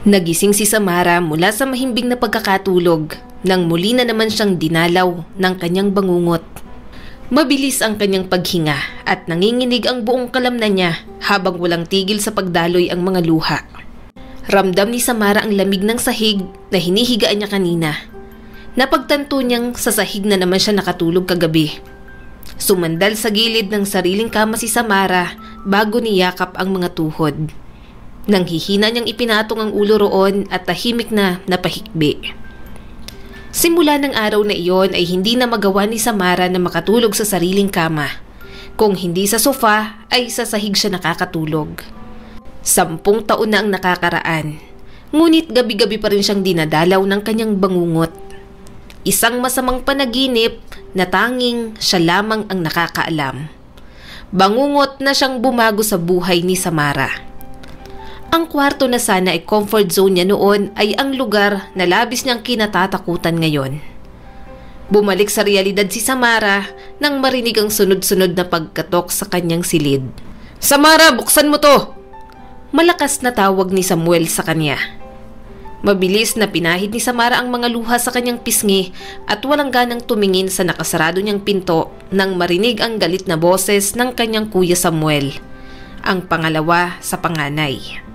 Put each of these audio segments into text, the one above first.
Nagising si Samara mula sa mahimbing na pagkakatulog nang muli na naman siyang dinalaw ng kanyang bangungot. Mabilis ang kanyang paghinga at nanginginig ang buong kalamnan niya habang walang tigil sa pagdaloy ang mga luha. Ramdam ni Samara ang lamig ng sahig na hinihigaan niya kanina. Napagtanto niyang sa sahig na naman siya nakatulog kagabi. Sumandal sa gilid ng sariling kama si Samara bago niyakap ang mga tuhod. Nang hihina niyang ipinatong ang ulo roon at tahimik na napahikbi. Simula ng araw na iyon ay hindi na magawa ni Samara na makatulog sa sariling kama. Kung hindi sa sofa ay sa sahig siya nakakatulog. 10 taon na ang nakakaraan. Ngunit gabi-gabi pa rin siyang dinadalaw ng kanyang bangungot. Isang masamang panaginip na tanging siya lamang ang nakakaalam. Bangungot na siyang bumago sa buhay ni Samara. Ang kwarto na sana ay comfort zone niya noon ay ang lugar na labis niyang kinatatakutan ngayon. Bumalik sa realidad si Samara nang marinig ang sunod-sunod na pagkatok sa kanyang silid. "Samara, buksan mo to!" Malakas na tawag ni Samuel sa kanya. Mabilis na pinahid ni Samara ang mga luha sa kanyang pisngi at walang ganang tumingin sa nakasarado niyang pinto nang marinig ang galit na boses ng kanyang kuya Samuel, ang pangalawa sa panganay.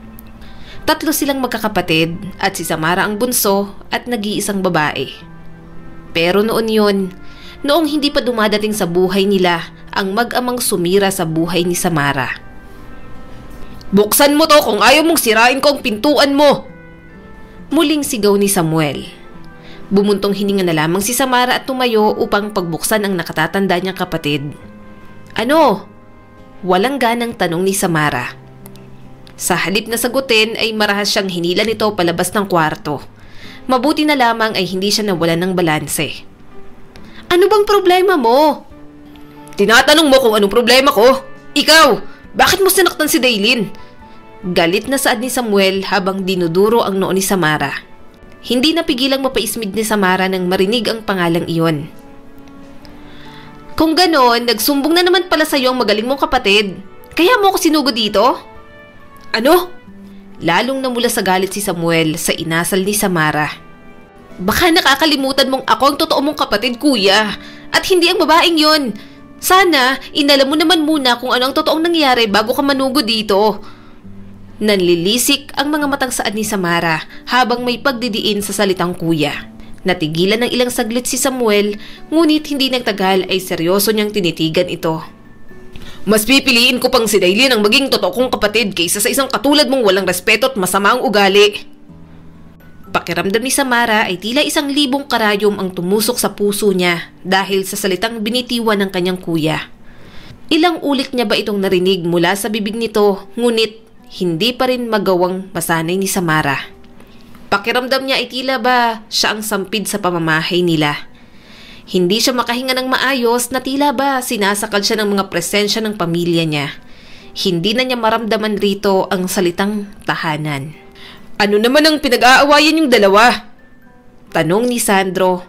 3 silang magkakapatid at si Samara ang bunso at nag-iisang babae. Pero noon yun, noong hindi pa dumadating sa buhay nila ang mag-amang sumira sa buhay ni Samara. "Buksan mo to kung ayaw mong sirain ko ang pintuan mo!" Muling sigaw ni Samuel. Bumuntong hininga na lamang si Samara at tumayo upang pagbuksan ang nakatatanda niyang kapatid. "Ano?" Walang ganang tanong ni Samara. Sa halip na sagutin ay marahas siyang hinila nito palabas ng kwarto. Mabuti na lamang ay hindi siya nawalan ng balanse. "Ano bang problema mo?" "Tinatanong mo kung anong problema ko? Ikaw, bakit mo sinaktan si Daylin?" Galit na saad ni Samuel habang dinuduro ang noo ni Samara. Hindi napigilang mapaismid ni Samara nang marinig ang pangalang iyon. "Kung ganon, nagsumbong na naman pala sa'yo ang magaling mong kapatid. Kaya mo ako sinugo dito?" "Ano?" Lalong namula sa galit si Samuel sa inasal ni Samara. "Baka nakakalimutan mong ako ang totoo mong kapatid, kuya, at hindi ang babaeng yon. Sana, inalam mo naman muna kung ano ang totoong nangyari bago ka manugo dito." Nanlilisik ang mga matang saad ni Samara habang may pagdidiin sa salitang kuya. Natigilan ng ilang saglit si Samuel, ngunit hindi nagtagal ay seryoso niyang tinitigan ito. "Mas pipiliin ko pang si Daylin ang maging totoo kong kapatid kaysa sa isang katulad mong walang respeto at masama ang ugali." Pakiramdam ni Samara ay tila 1,000 karayom ang tumusok sa puso niya dahil sa salitang binitiwan ng kanyang kuya. Ilang ulit niya ba itong narinig mula sa bibig nito, ngunit hindi pa rin magawang masanay ni Samara. Pakiramdam niya ay tila ba siya ang sampid sa pamamahay nila. Hindi siya makahinga ng maayos na tila ba sinasakal siya ng mga presensya ng pamilya niya. Hindi na niya maramdaman rito ang salitang tahanan. "Ano naman ang pinag-aawayan yung dalawa?" tanong ni Sandro.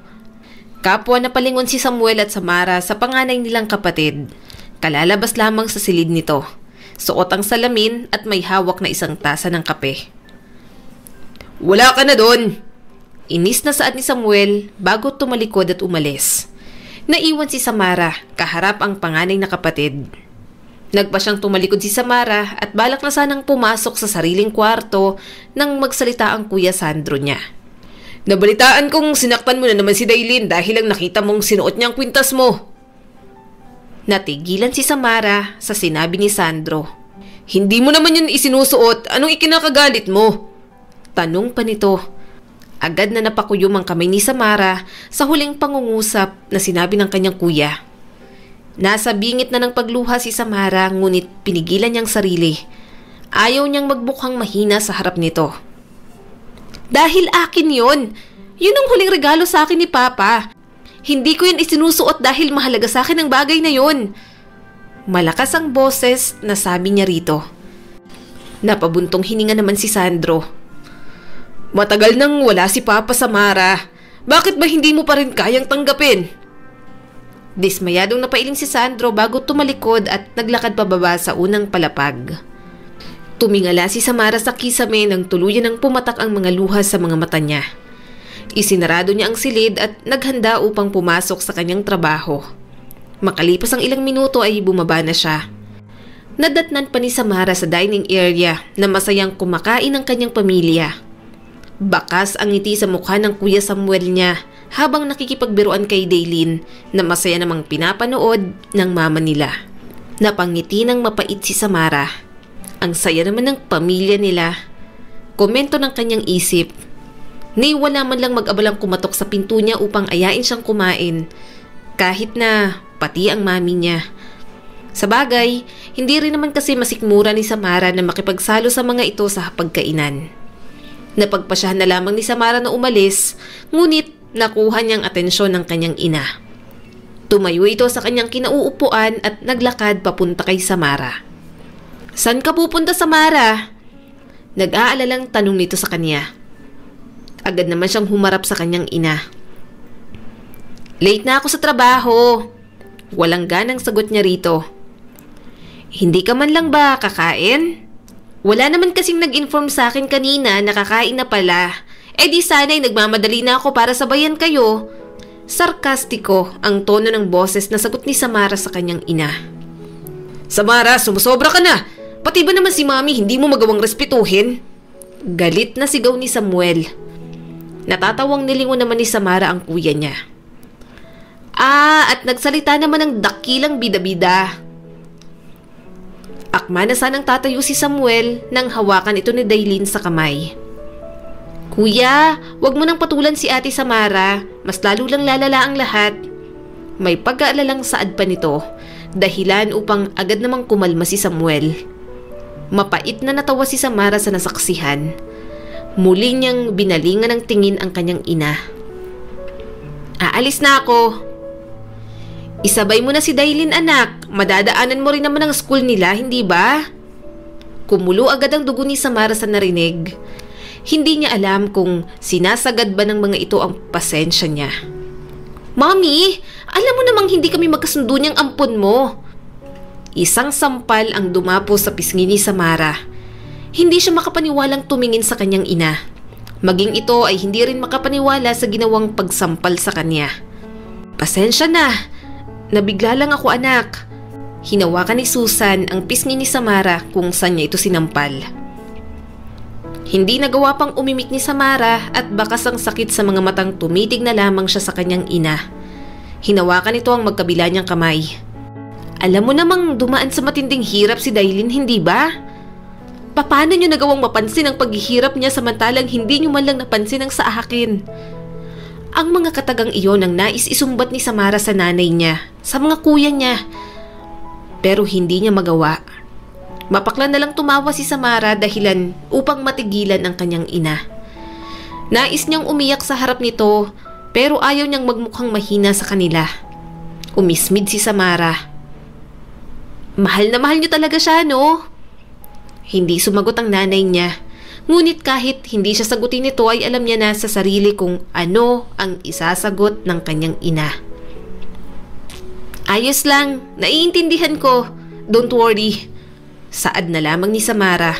Kapwa na palingon si Samuel at Samara sa panganay nilang kapatid. Kalalabas lamang sa silid nito. Suot ang salamin at may hawak na isang tasa ng kape. "Wala ka na doon!" Inis na saad ni Samuel bago tumalikod at umalis. Naiwan si Samara kaharap ang panganay na kapatid. Nagpa siyang tumalikod si Samara at balak na sanang pumasok sa sariling kwarto nang magsalita ang kuya Sandro niya. "Nabalitaan kong sinaktan mo na naman si Daylin dahil lang nakita mong sinuot niya ang kwintas mo." Natigilan si Samara sa sinabi ni Sandro. "Hindi mo naman yun isinusuot. Anong ikinakagalit mo?" tanong pa nito. Agad na napakuyom ang kamay ni Samara sa huling pangungusap na sinabi ng kanyang kuya. Nasa bingit na ng pagluha si Samara ngunit pinigilan niyang sarili. Ayaw niyang magbukhang mahina sa harap nito. "Dahil akin yun. Yun ang huling regalo sa akin ni Papa. Hindi ko yun isinusuot dahil mahalaga sa akin ang bagay na yun." Malakas ang boses na sabi niya rito. Napabuntong hininga naman si Sandro. "Matagal nang wala si Papa, Samara. Bakit ba hindi mo pa rin kayang tanggapin?" Dismayadong napailing si Sandro bago tumalikod at naglakad pababa sa unang palapag. Tumingala si Samara sa kisame nang tuluyan ng pumatak ang mga luha sa mga mata niya. Isinarado niya ang silid at naghanda upang pumasok sa kanyang trabaho. Makalipas ang ilang minuto ay bumaba na siya. Nadatnan pa ni Samara sa dining area na masayang kumakain ang kanyang pamilya. Bakas ang ngiti sa mukha ng Kuya Samuel niya habang nakikipagbiruan kay Daylin na masaya namang pinapanood ng mama nila. Napangiti ng mapait si Samara. Ang saya naman ng pamilya nila. Komento ng kanyang isip. Ni wala man lang mag-abalang kumatok sa pinto niya upang ayain siyang kumain. Kahit na pati ang mami niya. Sa bagay, hindi rin naman kasi masikmura ni Samara na makipagsalo sa mga ito sa hapagkainan. Napagpasyahan na lamang ni Samara na umalis, ngunit nakuha niyang atensyon ng kanyang ina. Tumayo ito sa kanyang kinauupuan at naglakad papunta kay Samara. "Saan ka pupunta, Samara?" Nag-aalalang tanong nito sa kanya. Agad naman siyang humarap sa kanyang ina. "Late na ako sa trabaho." Walang ganang sagot niya rito. "Hindi ka man lang ba kakain? Wala naman kasing nag-inform sa akin kanina na kakain na pala. Eh di sana'y nagmamadali na ako para sabayan kayo." Sarkastiko ang tono ng boses na sagot ni Samara sa kanyang ina. "Samara, sumusobra ka na! Pati ba naman si Mami hindi mo magawang respetuhin?" Galit na sigaw ni Samuel. Natatawang nilingon naman ni Samara ang kuya niya. At nagsalita naman ng dakilang bida-bida." Akma na sanang tatayo si Samuel nang hawakan ito ni Daylin sa kamay. "Kuya, wag mo nang patulan si Ate Samara. Mas lalo lang lalala ang lahat." May pag-aalalang saad pa nito, dahilan upang agad namang kumalma si Samuel. Mapait na natawa si Samara sa nasaksihan. Muli niyang binalingan ng tingin ang kanyang ina. "Aalis na ako." "Isabay mo na si Daylin, anak. Madadaanan mo rin naman ang school nila, hindi ba?" Kumulo agad ang dugo ni Samara sa narinig. Hindi niya alam kung sinasagad ba ng mga ito ang pasensya niya. "Mami, alam mo namang hindi kami magkasundo niyang ampon mo." Isang sampal ang dumapo sa pisngi ni Samara. Hindi siya makapaniwalang tumingin sa kanyang ina. Maging ito ay hindi rin makapaniwala sa ginawang pagsampal sa kanya. "Pasensya na. Nabigla lang ako, anak." Hinawakan ni Susan ang pisngi ni Samara kung saan niya ito sinampal. Hindi nagawa pang umimik ni Samara at bakas ang sakit sa mga matang tumitig na lamang siya sa kanyang ina. Hinawakan ito ang magkabila niyang kamay. "Alam mo namang dumaan sa matinding hirap si Daylin, hindi ba? Paano niyo nagawang mapansin ang paghihirap niya samantalang hindi niyo man lang napansin ang sa akin?" Ang mga katagang iyon ang nais isumbat ni Samara sa nanay niya, sa mga kuya niya. Pero hindi niya magawa. Mapaklan na lang tumawa si Samara dahilan upang matigilan ang kanyang ina. Nais niyang umiyak sa harap nito pero ayaw niyang magmukhang mahina sa kanila. Umismid si Samara. "Mahal na mahal niyo talaga siya, no?" Hindi sumagot ang nanay niya. Ngunit kahit hindi siya sagutin nito ay alam niya na sa sarili kung ano ang isasagot ng kanyang ina. "Ayos lang, naiintindihan ko. Don't worry." Saad na lamang ni Samara.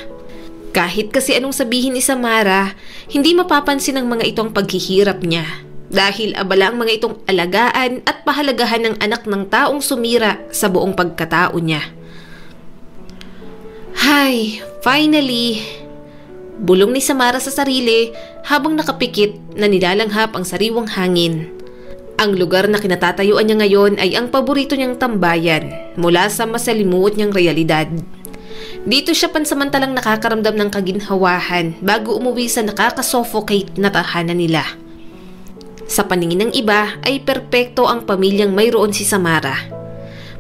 Kahit kasi anong sabihin ni Samara, hindi mapapansin ng mga itong paghihirap niya. Dahil abala ang mga itong alagaan at pahalagahan ng anak ng taong sumira sa buong pagkatao niya. "Hay, finally!" Bulong ni Samara sa sarili habang nakapikit na nilalanghap ang sariwang hangin. Ang lugar na kinatatayuan niya ngayon ay ang paborito niyang tambayan mula sa masalimuot niyang realidad. Dito siya pansamantalang nakakaramdam ng kaginhawahan bago umuwi sa nakakasuffocate na tahanan nila. Sa paningin ng iba ay perpekto ang pamilyang mayroon si Samara.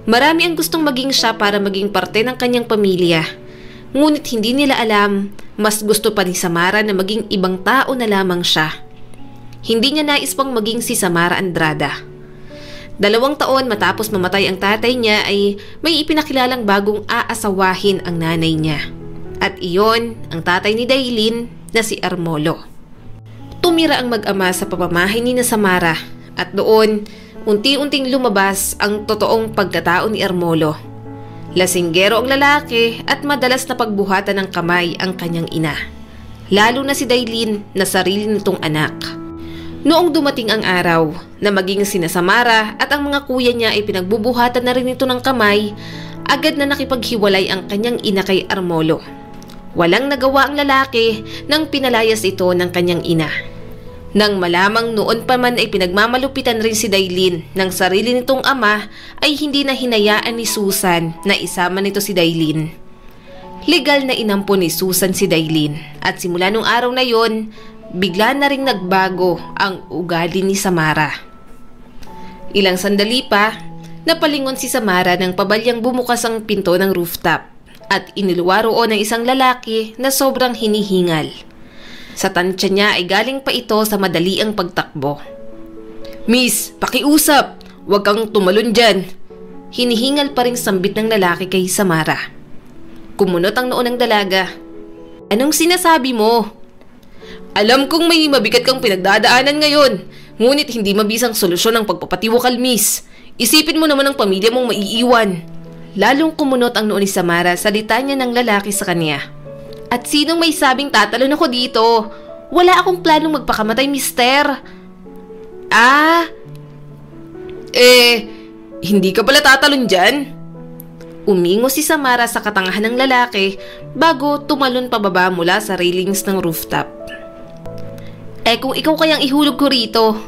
Marami ang gustong maging siya para maging parte ng kanyang pamilya. Ngunit hindi nila alam, mas gusto pa ni Samara na maging ibang tao na lamang siya. Hindi niya nais pang maging si Samara Andrada. 2 taon matapos mamatay ang tatay niya ay may ipinakilalang bagong aasawahin ang nanay niya. At iyon ang tatay ni Daylin na si Armolo. Tumira ang mag-ama sa pamamahay ni Samara at doon unti-unting lumabas ang totoong pagkatao ni Armolo. Lasinggero ang lalaki at madalas na pagbuhatan ng kamay ang kanyang ina. Lalo na si Dailin na sarili nitong anak. Noong dumating ang araw na maging sina Samara at ang mga kuya niya ay pinagbubuhatan na rin ito ng kamay, agad na nakipaghiwalay ang kanyang ina kay Armolo. Walang nagawa ang lalaki nang pinalayas ito ng kanyang ina. Nang malamang noon pa man ay pinagmamalupitan rin si Dailin ng sarili nitong ama, ay hindi na hinayaan ni Susan na isama nito si Dailin. Legal na inampon ni Susan si Dailin at simula nung araw na yon, bigla na ring nagbago ang ugali ni Samara. Ilang sandali pa, napalingon si Samara nang pabalyang bumukas ang pinto ng rooftop at iniluwa roon ng isang lalaki na sobrang hinihingal. Sa tansya niya ay galing pa ito sa madaliang pagtakbo. "Miss, pakiusap! Huwag kang tumalon dyan!" Hinihingal pa ring sambit ng lalaki kay Samara. Kumunot ang noo ng dalaga. "Anong sinasabi mo?" "Alam kong may mabigat kang pinagdadaanan ngayon, ngunit hindi mabisang solusyon ang pagpapatiwakal, miss. Isipin mo naman ang pamilya mong maiiwan." Lalong kumunot ang noo ni Samara sa litanya ng lalaki sa kanya. "At sinong may sabing tatalon ako dito? Wala akong planong magpakamatay, mister." Hindi ka pala tatalon dyan?" Umingo si Samara sa katangahan ng lalaki bago tumalon pababa mula sa railings ng rooftop. Kung ikaw kayang ihulog ko rito?"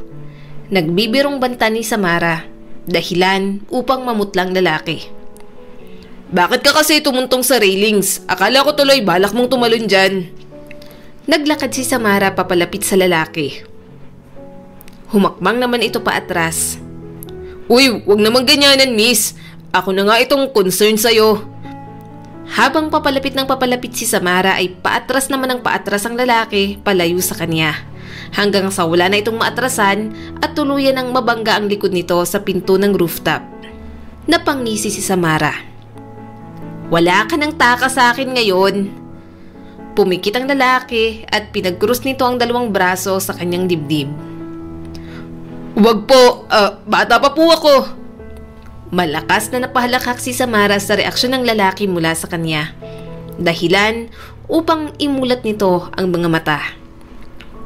Nagbibirong banta ni Samara, dahilan upang mamutlang lalaki. "Bakit ka kasi tumuntong sa railings? Akala ko tuloy balak mong tumalon dyan." Naglakad si Samara papalapit sa lalaki. Humakbang naman ito paatras. "Uy, wag naman ganyanan, miss. Ako na nga itong concern sa'yo." Habang papalapit ng papalapit si Samara ay paatras naman ng paatras ang lalaki palayo sa kanya. Hanggang sa wala na itong maatrasan at tuluyan ng mabangga ang likod nito sa pinto ng rooftop. Napangisi si Samara. "Wala ka ng taka sa akin ngayon." Pumikit ang lalaki at pinagkrus nito ang dalawang braso sa kanyang dibdib. "Wag po, bata pa po ako." Malakas na napahalakak si Samara sa reaksyon ng lalaki mula sa kanya. Dahilan upang imulat nito ang mga mata.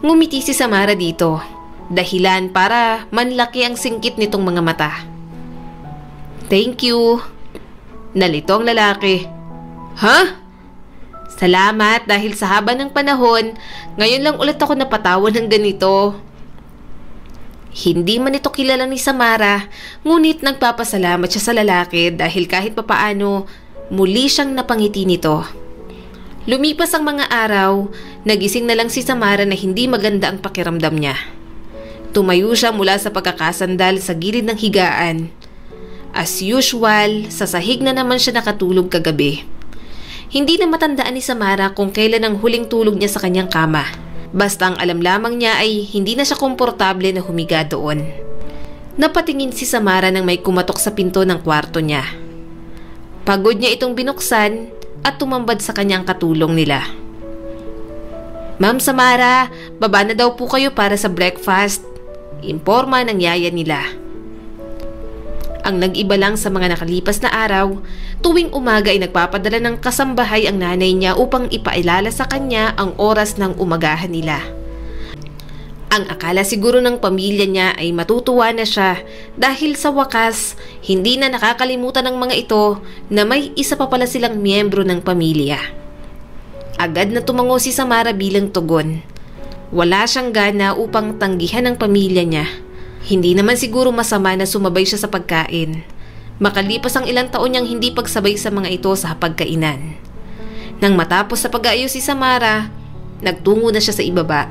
Ngumiti si Samara dito. Dahilan para manlaki ang singkit nitong mga mata. "Thank you." Nalito ang lalaki. "Ha? Salamat dahil sa haba ng panahon, ngayon lang ulit ako napatawan ng ganito." Hindi man ito kilala ni Samara, ngunit nagpapasalamat siya sa lalaki dahil kahit papaano, muli siyang napangiti nito. Lumipas ang mga araw, nagising na lang si Samara na hindi maganda ang pakiramdam niya. Tumayo siya mula sa pagkakasandal sa gilid ng higaan. As usual, sa sahig na naman siya nakatulog kagabi. Hindi na matandaan ni Samara kung kailan ang huling tulog niya sa kanyang kama. Basta ang alam lamang niya ay hindi na siya komportable na humiga doon. Napatingin si Samara nang may kumatok sa pinto ng kwarto niya. Pagod niya itong binuksan at tumambad sa kanyang katulong nila. "Ma'am Samara, baba na daw po kayo para sa breakfast," imporma ng yaya nila. Ang nag-iba lang sa mga nakalipas na araw, tuwing umaga ay nagpapadala ng kasambahay ang nanay niya upang ipailala sa kanya ang oras ng umagahan nila. Ang akala siguro ng pamilya niya ay matutuwa na siya dahil sa wakas, hindi na nakakalimutan ng mga ito na may isa pa pala silang miyembro ng pamilya. Agad na tumango si Samara bilang tugon. Wala siyang gana upang tanggihan ang pamilya niya. Hindi naman siguro masama na sumabay siya sa pagkain. Makalipas ang ilang taon niyang hindi pagsabay sa mga ito sa hapagkainan. Nang matapos sa pag-aayos si Samara, nagtungo na siya sa ibaba.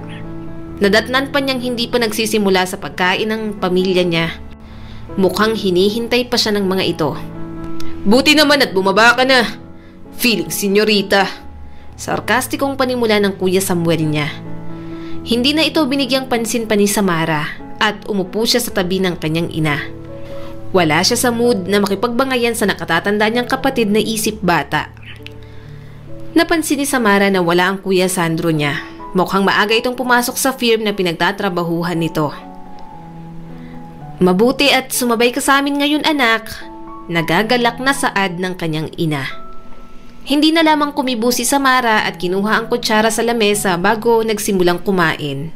Nadatnan pa niyang hindi pa nagsisimula sa pagkain ng pamilya niya. Mukhang hinihintay pa siya ng mga ito. "Buti naman at bumaba ka na. Feeling senyorita." Sarkastikong panimula ng Kuya Samuel niya. Hindi na ito binigyang pansin pa ni Samara at umupo siya sa tabi ng kanyang ina. Wala siya sa mood na makipagbangayan sa nakatatanda niyang kapatid na isip bata. Napansin ni Samara na wala ang Kuya Sandro niya. Mukhang maaga itong pumasok sa firm na pinagtatrabahuhan nito. "Mabuti at sumabay ka sa amin ngayon, anak." nagagalak na saad ng kanyang ina. Hindi na lamang kumibo si Samara at kinuha ang kutsara sa lamesa bago nagsimulang kumain.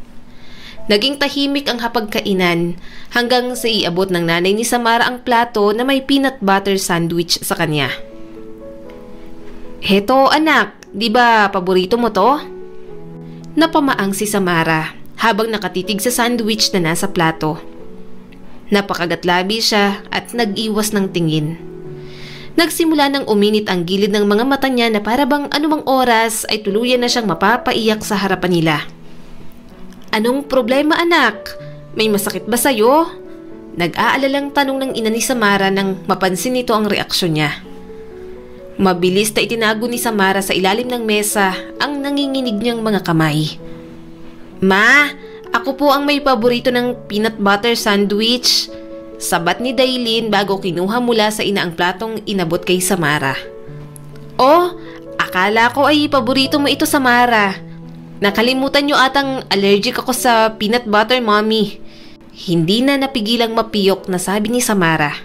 Naging tahimik ang hapagkainan hanggang sa iabot ng nanay ni Samara ang plato na may peanut butter sandwich sa kanya. "Heto anak, di ba paborito mo to?" Napamaang si Samara habang nakatitig sa sandwich na nasa plato. Napakagatlabi siya at nag-iwas ng tingin. Nagsimula nang uminit ang gilid ng mga mata niya na para bang anumang oras ay tuluyan na siyang mapapaiyak sa harapan nila. "Anong problema anak? May masakit ba sa'yo?" Nag-aalalang tanong ng ina ni Samara nang mapansin nito ang reaksyon niya. Mabilis na itinago ni Samara sa ilalim ng mesa ang nanginginig niyang mga kamay. "Ma, ako po ang may paborito ng peanut butter sandwich," sabat ni Dailin bago kinuha mula sa ina ang platong inabot kay Samara. "Oh, akala ko ay paborito mo ito, Samara. Nakalimutan niyo atang allergic ako sa peanut butter, mommy." Hindi na napigilang mapiyok na sabi ni Samara.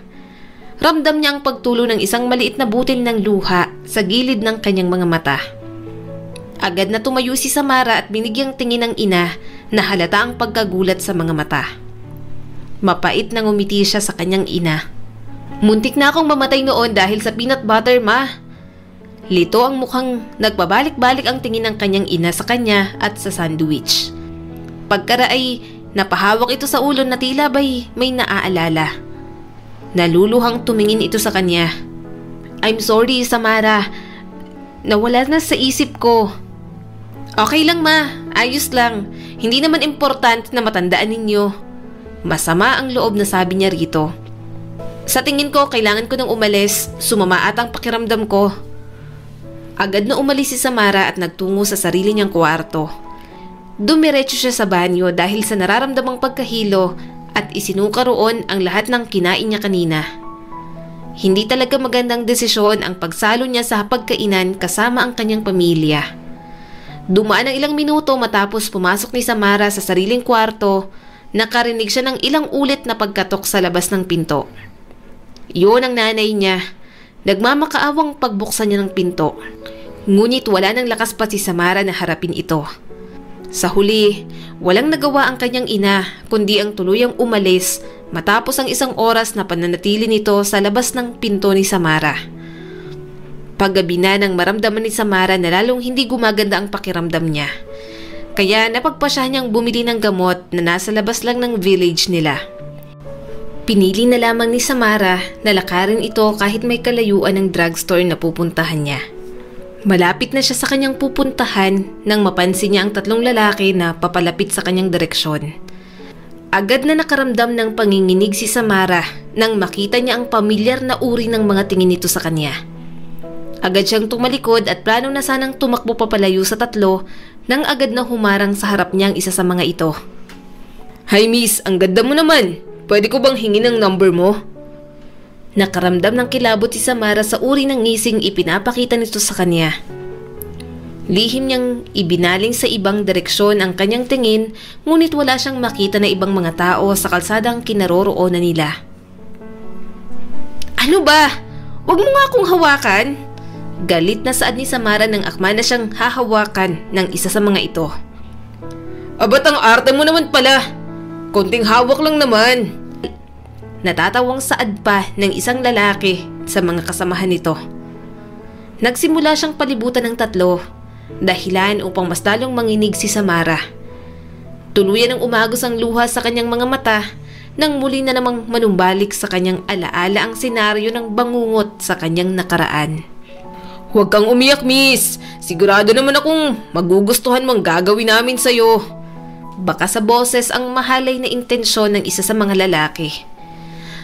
Ramdam niya ang pagtulo ng isang maliit na butil ng luha sa gilid ng kanyang mga mata. Agad na tumayo si Samara at binigyang tingin ng ina na halata ang pagkagulat sa mga mata. Mapait na ngumiti siya sa kanyang ina. "Muntik na akong mamatay noon dahil sa peanut butter, ma." Lito ang mukhang nagpabalik-balik ang tingin ng kanyang ina sa kanya at sa sandwich. Pagkara ay napahawak ito sa ulo na tila ba'y may naaalala. Naluluhang tumingin ito sa kanya. "I'm sorry, Samara. Nawala na sa isip ko." "Okay lang, ma. Ayos lang. Hindi naman importante na matandaan ninyo." Masama ang loob na sabi niya rito. "Sa tingin ko, kailangan ko nang umalis. Sumama at ang pakiramdam ko." Agad na umalis si Samara at nagtungo sa sarili niyang kwarto. Dumiretso siya sa banyo dahil sa nararamdamang pagkahilo at isinuka roon ang lahat ng kinain niya kanina. Hindi talaga magandang desisyon ang pagsalo niya sa hapagkainan kasama ang kanyang pamilya. Dumaan ang ilang minuto matapos pumasok ni Samara sa sariling kwarto. Nakarinig siya ng ilang ulit na pagkatok sa labas ng pinto. Iyon ang nanay niya. Nagmamakaawang pagbuksan niya ng pinto. Ngunit wala nang lakas pa si Samara na harapin ito. Sa huli, walang nagawa ang kanyang ina kundi ang tuluyang umalis matapos ang isang oras na pananatili nito sa labas ng pinto ni Samara. Paggabi na nang maramdaman ni Samara na lalong hindi gumaganda ang pakiramdam niya. Kaya napagpasya niyang bumili ng gamot na nasa labas lang ng village nila. Pinili na lamang ni Samara na lakarin ito kahit may kalayuan ng drugstore na pupuntahan niya. Malapit na siya sa kanyang pupuntahan nang mapansin niya ang tatlong lalaki na papalapit sa kanyang direksyon. Agad na nakaramdam ng panginginig si Samara nang makita niya ang pamilyar na uri ng mga tingin nito sa kanya. Agad siyang tumalikod at plano na sanang tumakbo papalayo sa tatlo nang agad na humarang sa harap niya ang isa sa mga ito. "Hi miss, ang ganda mo naman. Pwede ko bang hingin ang number mo?" Nakaramdam ng kilabot si Samara sa uri ng ngising ipinapakita nito sa kanya. Lihim niyang ibinaling sa ibang direksyon ang kanyang tingin ngunit wala siyang makita na ibang mga tao sa kalsadang kinaroroonan nila. "Ano ba? Huwag mo nga akong hawakan!" Galit na saad ni Samara nang akma na siyang hahawakan ng isa sa mga ito. "Abat ang arte mo naman pala. Konting hawak lang naman." Natatawang saad pa ng isang lalaki sa mga kasamahan nito. Nagsimula siyang palibutan ng tatlo, dahilan upang mas lalong manginig si Samara. Tuluyan ng umagos ang luha sa kanyang mga mata nang muli na namang manumbalik sa kanyang alaala ang senaryo ng bangungot sa kanyang nakaraan. "Huwag kang umiyak, miss. Sigurado naman akong magugustuhan mong gagawin namin sa'yo." Baka sa boses ang mahalay na intensyon ng isa sa mga lalaki.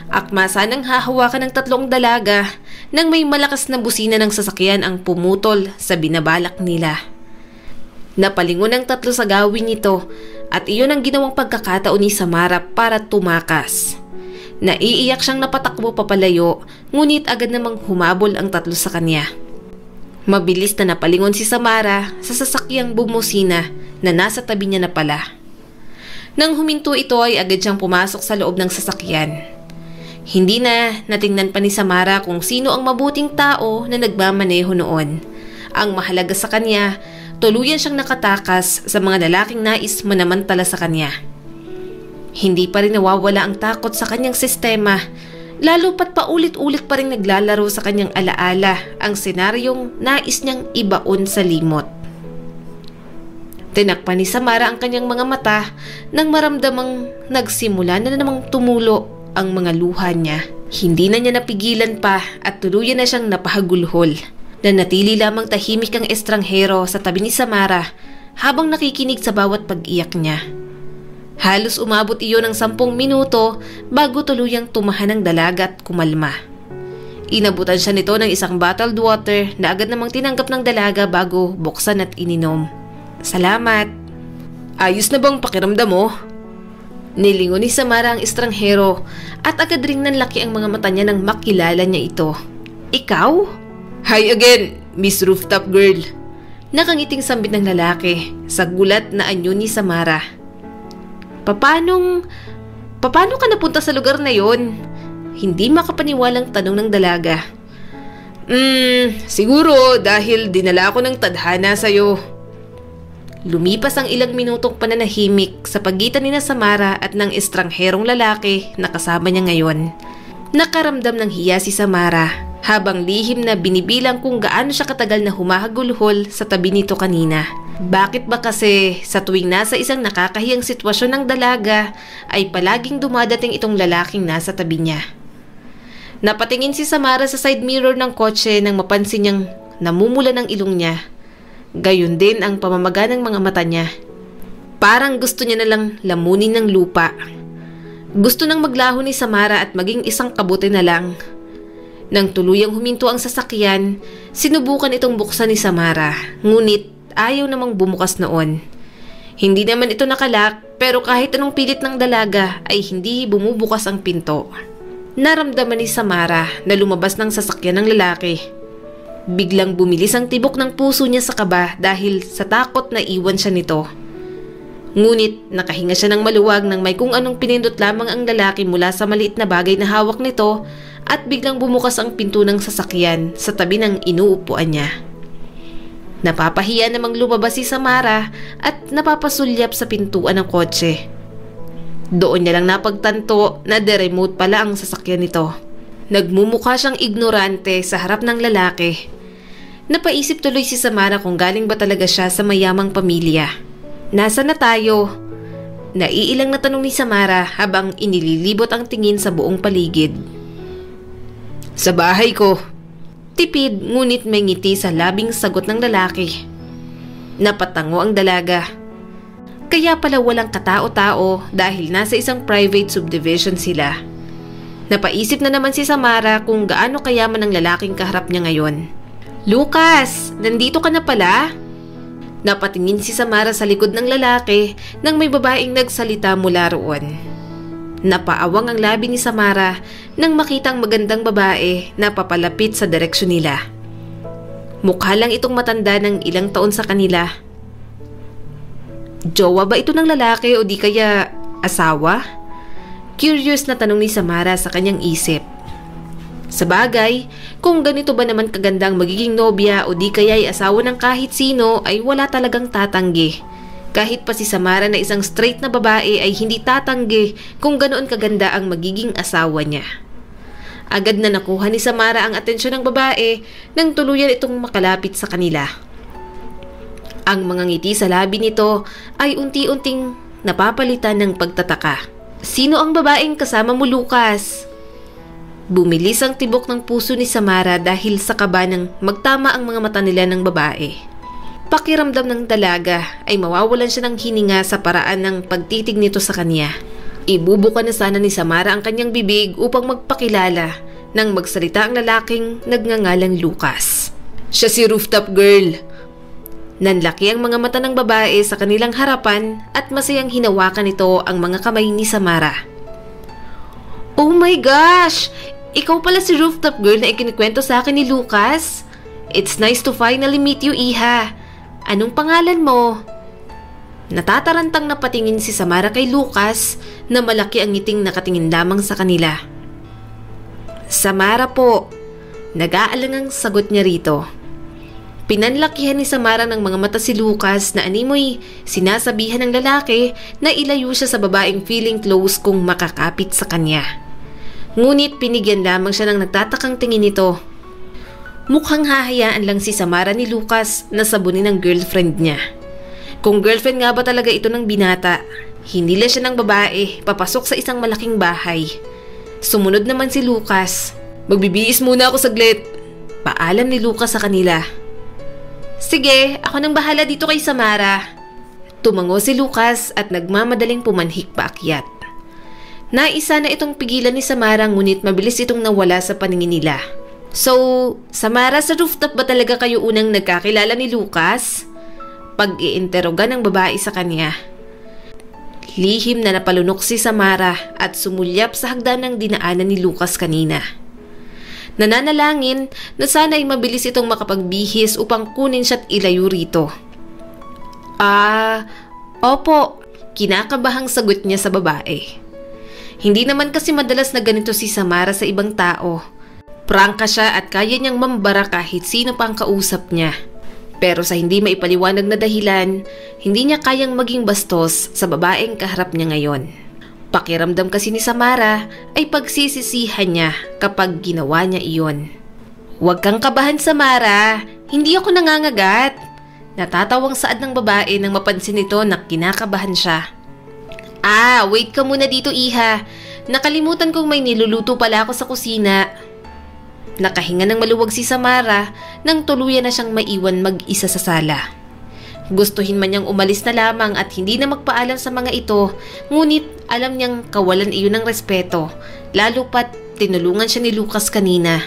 Akma sanang hahawakan ng tatlong dalaga nang may malakas na busina ng sasakyan ang pumutol sa binabalak nila. Napalingon ang tatlo sa gawin nito at iyon ang ginawang pagkakataon ni Samara para tumakas. Naiiyak siyang napatakbo papalayo ngunit agad namang humabol ang tatlo sa kanya. Mabilis na napalingon si Samara sa sasakyang bumusina na nasa tabi niya na pala. Nang huminto ito ay agad siyang pumasok sa loob ng sasakyan. Hindi na natingnan pa ni Samara kung sino ang mabuting tao na nagmamaneho noon. Ang mahalaga sa kanya, tuluyan siyang nakatakas sa mga lalaking nais manamantala sa kanya. Hindi pa rin nawawala ang takot sa kanyang sistema, lalo pat paulit-ulit pa rin naglalaro sa kanyang alaala ang senaryong nais niyang ibaon sa limot. Tinakpan ni Samara ang kanyang mga mata nang maramdamang nagsimula na namang tumulo ang mga luha niya. Hindi na niya napigilan pa at tuluyan na siyang napahagulhol. Nanatili lamang tahimik ang estranghero sa tabi ni Samara habang nakikinig sa bawat pag-iyak niya. Halos umabot iyon ng 10 minuto bago tuluyang tumahan ang dalaga at kumalma. Inabutan siya nito ng isang bottled water na agad namang tinanggap ng dalaga bago buksan at ininom. Salamat. Ayos na bang pakiramdam mo? Nilingon ni Samara ang estranghero at agad ring nanlaki ang mga mata niya nang makilala niya ito. Ikaw? Hi again, Miss Rooftop Girl. Nakangiting sambit ng lalaki sa gulat na anyo ni Samara. Paano ka napunta sa lugar na yon? Hindi makapaniwalang tanong ng dalaga. Siguro dahil dinala ako ng tadhana sa'yo. Lumipas ang ilang minutong pananahimik sa pagitan ni Samara at ng estrangherong lalaki na kasama niya ngayon. Nakaramdam ng hiya si Samara habang lihim na binibilang kung gaano siya katagal na humahagulhol sa tabi nito kanina. Bakit ba kasi sa tuwing nasa isang nakakahiyang sitwasyon ng dalaga ay palaging dumadating itong lalaking nasa tabi niya? Napatingin si Samara sa side mirror ng kotse nang mapansin niyang namumula ng ilong niya. Gayon din ang pamamaga ng mga mata niya. Parang gusto niya na lang lamunin ng lupa. Gusto nang maglaho ni Samara at maging isang kabuti na lang. Nang tuluyang huminto ang sasakyan, sinubukan itong buksan ni Samara, ngunit ayaw namang bumukas noon. Hindi naman ito nakalak, pero kahit anong pilit ng dalaga ay hindi bumubukas ang pinto. Naramdaman ni Samara na lumabas ng sasakyan ng lalaki. Biglang bumilis ang tibok ng puso niya sa kaba dahil sa takot na iwan siya nito. Ngunit nakahinga siya ng maluwag nang may kung anong pinindot lamang ang lalaki mula sa maliit na bagay na hawak nito at biglang bumukas ang pinto ng sasakyan sa tabi ng inuupuan niya. Napapahiya namang lumabas si Samara at napapasulyap sa pintuan ng kotse. Doon niya lang napagtanto na de-remote pala ang sasakyan nito. Nagmumukha siyang ignorante sa harap ng lalaki. Napaisip tuloy si Samara kung galing ba talaga siya sa mayamang pamilya. Nasaan na tayo? Naiilang na tanong ni Samara habang inililibot ang tingin sa buong paligid. Sa bahay ko. Tipid ngunit may ngiti sa labing sagot ng lalaki. Napatango ang dalaga. Kaya pala walang katao-tao dahil nasa isang private subdivision sila. Napaisip na naman si Samara kung gaano kayaman ang lalaking kaharap niya ngayon. Lucas, nandito ka na pala? Napatingin si Samara sa likod ng lalaki nang may babaeng nagsalita mula roon. Napaawang ang labi ni Samara nang makitang magandang babae na papalapit sa direksyon nila. Mukha lang itong matanda ng ilang taon sa kanila. Jowa ba ito ng lalaki o di kaya asawa? Curious na tanong ni Samara sa kanyang isip. Sa bagay, kung ganito ba naman kagandang magiging nobya o di kaya ay asawa ng kahit sino ay wala talagang tatanggi. Kahit pa si Samara na isang straight na babae ay hindi tatanggi kung ganoon kaganda ang magiging asawa niya. Agad na nakuha ni Samara ang atensyon ng babae nang tuluyan itong makalapit sa kanila. Ang mga ngiti sa labi nito ay unti-unting napapalitan ng pagtataka. Sino ang babaeng kasama mo, Lucas? Bumilis ang tibok ng puso ni Samara dahil sa kaba ng magtama ang mga mata nila ng babae. Pakiramdam ng dalaga ay mawawalan siya ng hininga sa paraan ng pagtitig nito sa kanya. Ibubuka na sana ni Samara ang kanyang bibig upang magpakilala nang magsalita ang lalaking nagngangalang Lucas. Siya si Rooftop Girl. Nanlaki ang mga mata ng babae sa kanilang harapan at masayang hinawakan nito ang mga kamay ni Samara. Oh my gosh! Ikaw pala si Rooftop Girl na ikinikwento sa akin ni Lucas? It's nice to finally meet you, Iha. Anong pangalan mo? Natatarantang napatingin si Samara kay Lucas na malaki ang ngiting nakatingin lamang sa kanila. Samara po. Nag-aalangang sagot niya rito. Pinanlakihan ni Samara ng mga mata si Lucas na animoy sinasabihan ng lalaki na ilayo siya sa babaeng feeling close kung makakapit sa kanya. Ngunit pinigyan lamang siya ng nagtatakang tingin nito. Mukhang hahayaan lang si Samara ni Lucas na sabunin ng girlfriend niya. Kung girlfriend nga ba talaga ito ng binata, hinila siya ng babae papasok sa isang malaking bahay. Sumunod naman si Lucas. Magbibiis muna ako saglit. Paalam ni Lucas sa kanila. Sige, ako nang bahala dito kay Samara. Tumango si Lucas at nagmamadaling pumanhik paakyat. Naisa na itong pigilan ni Samara ngunit mabilis itong nawala sa paningin nila. So, Samara, sa rooftop ba talaga kayo unang nagkakilala ni Lucas? Pag-iinteroga ng babae sa kanya. Lihim na napalunok si Samara at sumulyap sa hagdan ng dinaanan ni Lucas kanina. Nananalangin na sana ay mabilis itong makapagbihis upang kunin siya at ilayo rito. Opo, kinakabahang sagot niya sa babae. Hindi naman kasi madalas na ganito si Samara sa ibang tao. Prangka siya at kaya niyang mambara kahit sino pang kausap niya. Pero sa hindi maipaliwanag na dahilan, hindi niya kayang maging bastos sa babaeng kaharap niya ngayon. Pakiramdam kasi ni Samara ay pagsisisihan niya kapag ginawa niya iyon. Huwag kang kabahan, Samara. Hindi ako nangangagat. Natatawang saad ng babae nang mapansin nito na kinakabahan siya. Wait ka muna dito, iha. Nakalimutan kong may niluluto pala ako sa kusina. Nakahinga ng maluwag si Samara nang tuluyan na siyang maiwan mag-isa sa sala. Gustuhin man niyang umalis na lamang at hindi na magpaalam sa mga ito, ngunit alam niyang kawalan iyon ng respeto, lalo pat tinulungan siya ni Lucas kanina.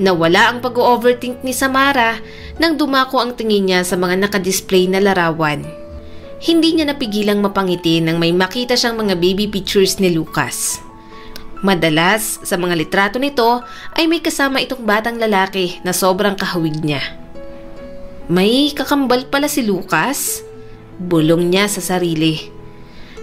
Nawala ang pag-overthink ni Samara nang dumako ang tingin niya sa mga nakadisplay na larawan. Hindi niya napigilang mapangiti nang may makita siyang mga baby pictures ni Lucas. Madalas, sa mga litrato nito ay may kasama itong batang lalaki na sobrang kahawig niya. May kakambal pala si Lucas? Bulong niya sa sarili.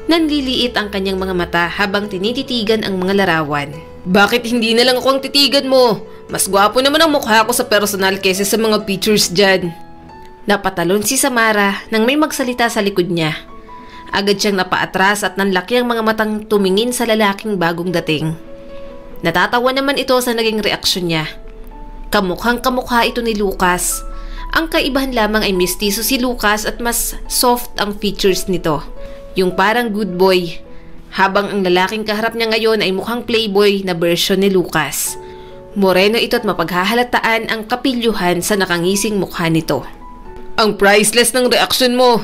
Nanliliit ang kanyang mga mata habang tinititigan ang mga larawan. Bakit hindi na lang ako ang titigan mo? Mas gwapo naman ang mukha ko sa personal kaysa sa mga pictures dyan. Napatalon si Samara nang may magsalita sa likod niya. Agad siyang napaatras at nanlaki ang mga matang tumingin sa lalaking bagong dating. Natatawa naman ito sa naging reaksyon niya. Kamukhang kamukha ito ni Lucas. Ang kaibahan lamang ay mistiso si Lucas at mas soft ang features nito. Yung parang good boy. Habang ang lalaking kaharap niya ngayon ay mukhang playboy na version ni Lucas. Moreno ito at mapaghahalataan ang kapilyuhan sa nakangising mukha nito. Ang priceless ng reaksyon mo!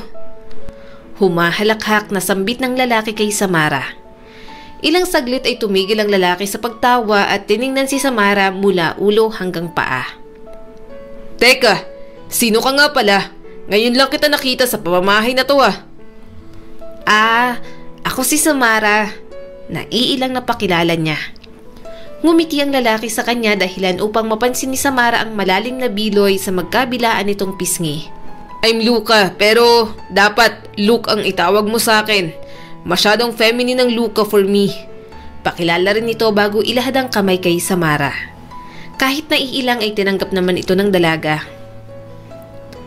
Humahalakhak na sambit ng lalaki kay Samara. Ilang saglit ay tumigil ang lalaki sa pagtawa at tiningnan si Samara mula ulo hanggang paa. Teka, sino ka nga pala? Ngayon lang kita nakita sa pamamahay na to Ako si Samara. Naiilang napakilala niya. Ngumiti ang lalaki sa kanya dahilan upang mapansin ni Samara ang malalim na biloy sa magkabilaan nitong pisngi. I'm Luca, pero dapat Luke ang itawag mo sa akin. Masyadong feminine ang Luca for me. Pakilala rin ito bago ilahad ang kamay kay Samara. Kahit naiilang ay tinanggap naman ito ng dalaga.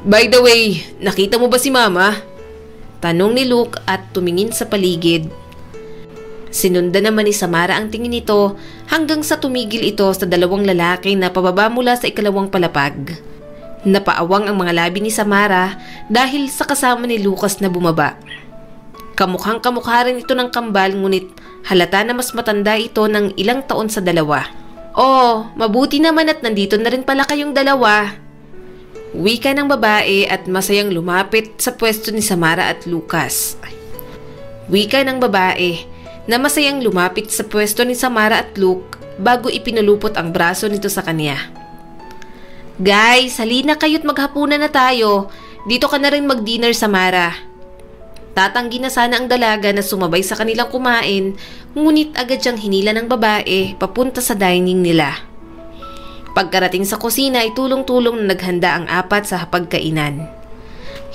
By the way, nakita mo ba si Mama? Tanong ni Luke at tumingin sa paligid. Sinundan naman ni Samara ang tingin nito hanggang sa tumigil ito sa dalawang lalaki na pababa mula sa ikalawang palapag. Napaawang ang mga labi ni Samara dahil sa kasama ni Lucas na bumaba. Kamukhang kamukha rin ito ng kambal ngunit halata na mas matanda ito ng ilang taon sa dalawa. Mabuti naman at nandito na rin pala kayong dalawa. Wika ng babae at masayang lumapit sa pwesto ni Samara at Lucas. Wika ng babae na masayang lumapit sa pwesto ni Samara at Luke bago ipinulupot ang braso nito sa kanya. Guys, halina kayo't maghapunan na tayo. Dito ka na rin mag-dinner, Samara. Tatanggi na sana ang dalaga na sumabay sa kanilang kumain, ngunit agad siyang hinila ng babae papunta sa dining nila. Pagkarating sa kusina ay tulong-tulong na naghanda ang apat sa hapagkainan.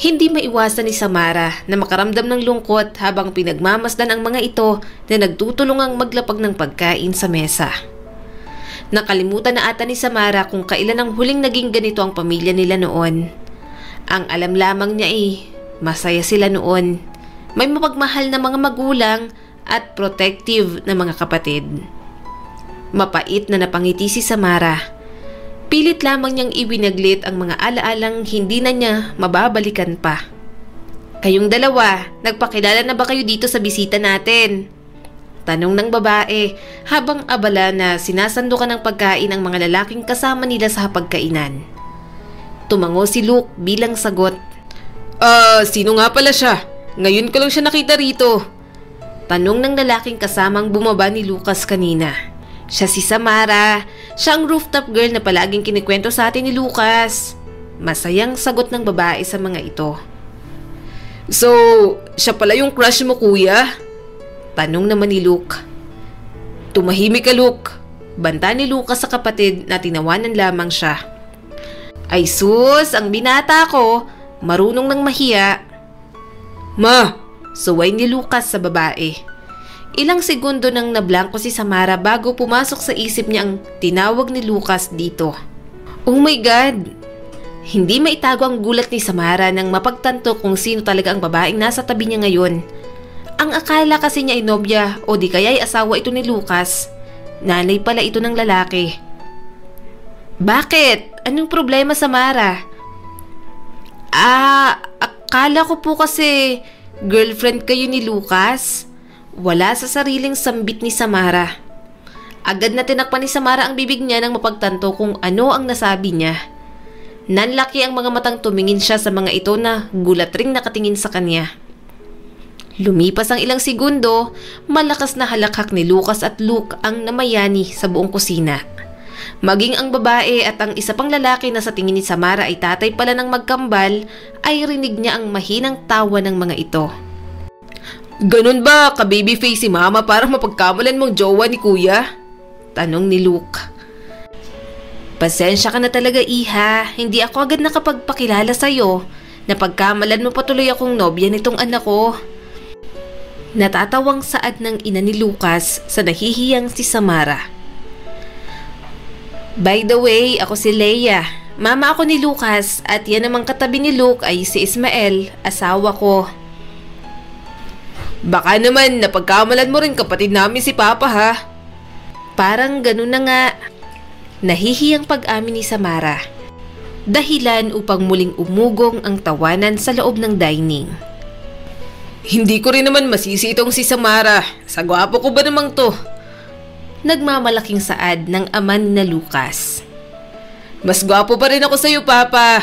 Hindi maiwasan ni Samara na makaramdam ng lungkot habang pinagmamasdan ang mga ito na nagtutulungang maglapag ng pagkain sa mesa. Nakalimutan na ata ni Samara kung kailan ang huling naging ganito ang pamilya nila noon. Ang alam lamang niya masaya sila noon. May mapagmahal na mga magulang at protective na mga kapatid. Mapait na napangiti si Samara. Pilit lamang niyang ibinaglit ang mga alaalang hindi na niya mababalikan pa. Kayong dalawa, nagpakilala na ba kayo dito sa bisita natin? Tanong ng babae habang abala na sinasandukan ng pagkain ang mga lalaking kasama nila sa hapagkainan. Tumango si Luke bilang sagot. Sino nga pala siya? Ngayon ko lang siya nakita rito. Tanong ng lalaking kasamang bumaba ni Lucas kanina. Siya si Samara. Siya ang rooftop girl na palaging kinikwento sa atin ni Lucas. Masayang sagot ng babae sa mga ito. So, siya pala yung crush mo, kuya? Tanong naman ni Luke. Tumahimik ka, Luke. Banta ni Lucas sa kapatid na tinawanan lamang siya. Ay sus, ang binata ko, marunong nang mahiya. Ma! Suway ni Lucas sa babae. Ilang segundo nang nablangko si Samara bago pumasok sa isip niya ang tinawag ni Lucas dito. Oh my God! Hindi maitago ang gulat ni Samara nang mapagtanto kung sino talaga ang babaeng nasa tabi niya ngayon. Ang akala kasi niya ay nobya o di kaya ay asawa ito ni Lucas. Nanay pala ito ng lalaki. Bakit? Anong problema, Samara? Akala ko po kasi girlfriend kayo ni Lucas. Wala sa sariling sambit ni Samara. Agad na tinakpan ni Samara ang bibig niya nang mapagtanto kung ano ang nasabi niya. Nanlaki ang mga matang tumingin siya sa mga ito na gulat ring nakatingin sa kanya. Lumipas ang ilang segundo, malakas na halakhak ni Lucas at Luke ang namayani sa buong kusina. Maging ang babae at ang isa pang lalaki na sa tingin ni Samara ay tatay pala ng magkambal ay rinig niya ang mahinang tawa ng mga ito. Ganun ba ka-babyface si mama para mapagkamalan mong jowa ni kuya? Tanong ni Luke. Pasensya ka na talaga, iha. Hindi ako agad nakapagpakilala sa'yo. Napagkamalan mo patuloy akong nobya nitong anak ko. Natatawang saad ng ina ni Lucas sa nahihiyang si Samara. By the way, ako si Leia. Mama ako ni Lucas at yan namang katabi ni Luke ay si Ismael, asawa ko. Baka naman napagkamalan mo rin kapatid namin si Papa ha? Parang ganun na nga. Nahihiyang pag-amin ni Samara. Dahilan upang muling umugong ang tawanan sa loob ng dining. Hindi ko rin naman masisi itong si Samara. Sa gwapo ko ba namang to? Nagmamalaking saad ng ama na Lucas. Mas gwapo pa rin ako sa'yo, Papa.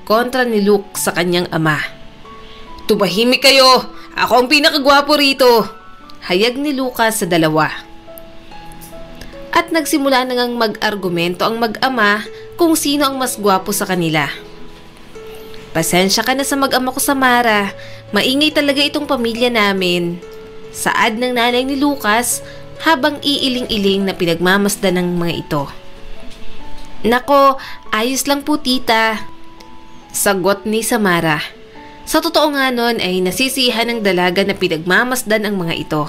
Kontra ni Luke sa kanyang ama. Tumahimik kayo. Ako ang pinakagwapo rito. Hayag ni Lucas sa dalawa. At nagsimula na ngang mag-argumento ang mag-ama kung sino ang mas gwapo sa kanila. Pasensya ka na sa mag-ama ko, Samara. Maingay talaga itong pamilya namin. Saad ng nanay ni Lucas habang iiling-iling na pinagmamasdan ng mga ito. Nako, ayos lang po tita. Sagot ni Samara. Sa totoo nga nun ay nasisiyahan ng dalaga na pinagmamasdan ang mga ito.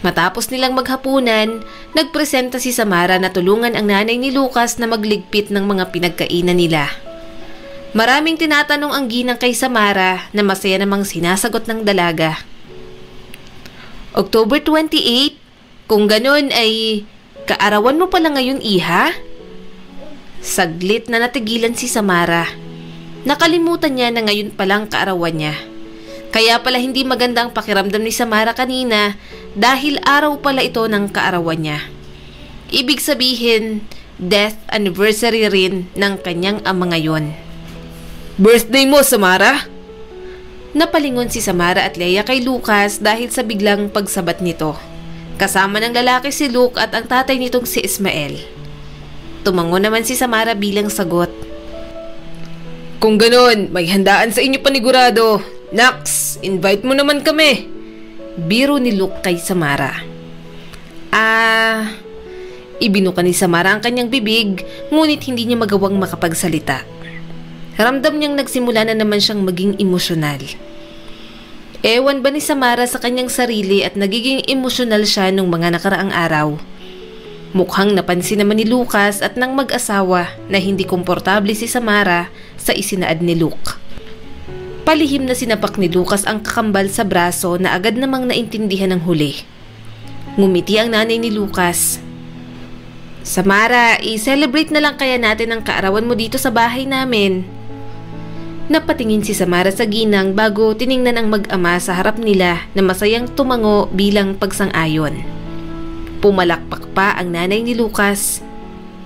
Matapos nilang maghapunan, nagpresenta si Samara na tulungan ang nanay ni Lucas na magligpit ng mga pinagkainan nila. Maraming tinatanong ang ginang kay Samara na masaya namang sinasagot ng dalaga. October 28, kung ganun ay kaarawan mo pala ngayon, iha? Saglit na natigilan si Samara. Nakalimutan niya na ngayon palang kaarawan niya. Kaya pala hindi maganda ang pakiramdam ni Samara kanina dahil araw pala ito ng kaarawan niya. Ibig sabihin, death anniversary rin ng kanyang ama ngayon. Birthday mo, Samara? Napalingon si Samara at Leia kay Lucas dahil sa biglang pagsabat nito. Kasama ng lalaki si Luke at ang tatay nitong si Ismael. Tumango naman si Samara bilang sagot. Kung ganon, may handaan sa inyo panigurado. Nax, invite mo naman kami. Biro ni Luke kay Samara. Ibinuka ni Samara ang kanyang bibig, ngunit hindi niya magawang makapagsalita. Ramdam niyang nagsimula na naman siyang maging emosyonal. Ewan ba ni Samara sa kanyang sarili at nagiging emosyonal siya nung mga nakaraang araw? Mukhang napansin naman ni Lucas at ng mag-asawa na hindi komportable si Samara sa isinaad ni Luke. Palihim na sinapak ni Lucas ang kakambal sa braso na agad namang naintindihan ng huli. Ngumiti ang nanay ni Lucas. Samara, i-celebrate na lang kaya natin ang kaarawan mo dito sa bahay namin. Napatingin si Samara sa ginang bago tiningnan ang mag-ama sa harap nila na masayang tumango bilang pagsang-ayon. Pumalakpak pa ang nanay ni Lucas.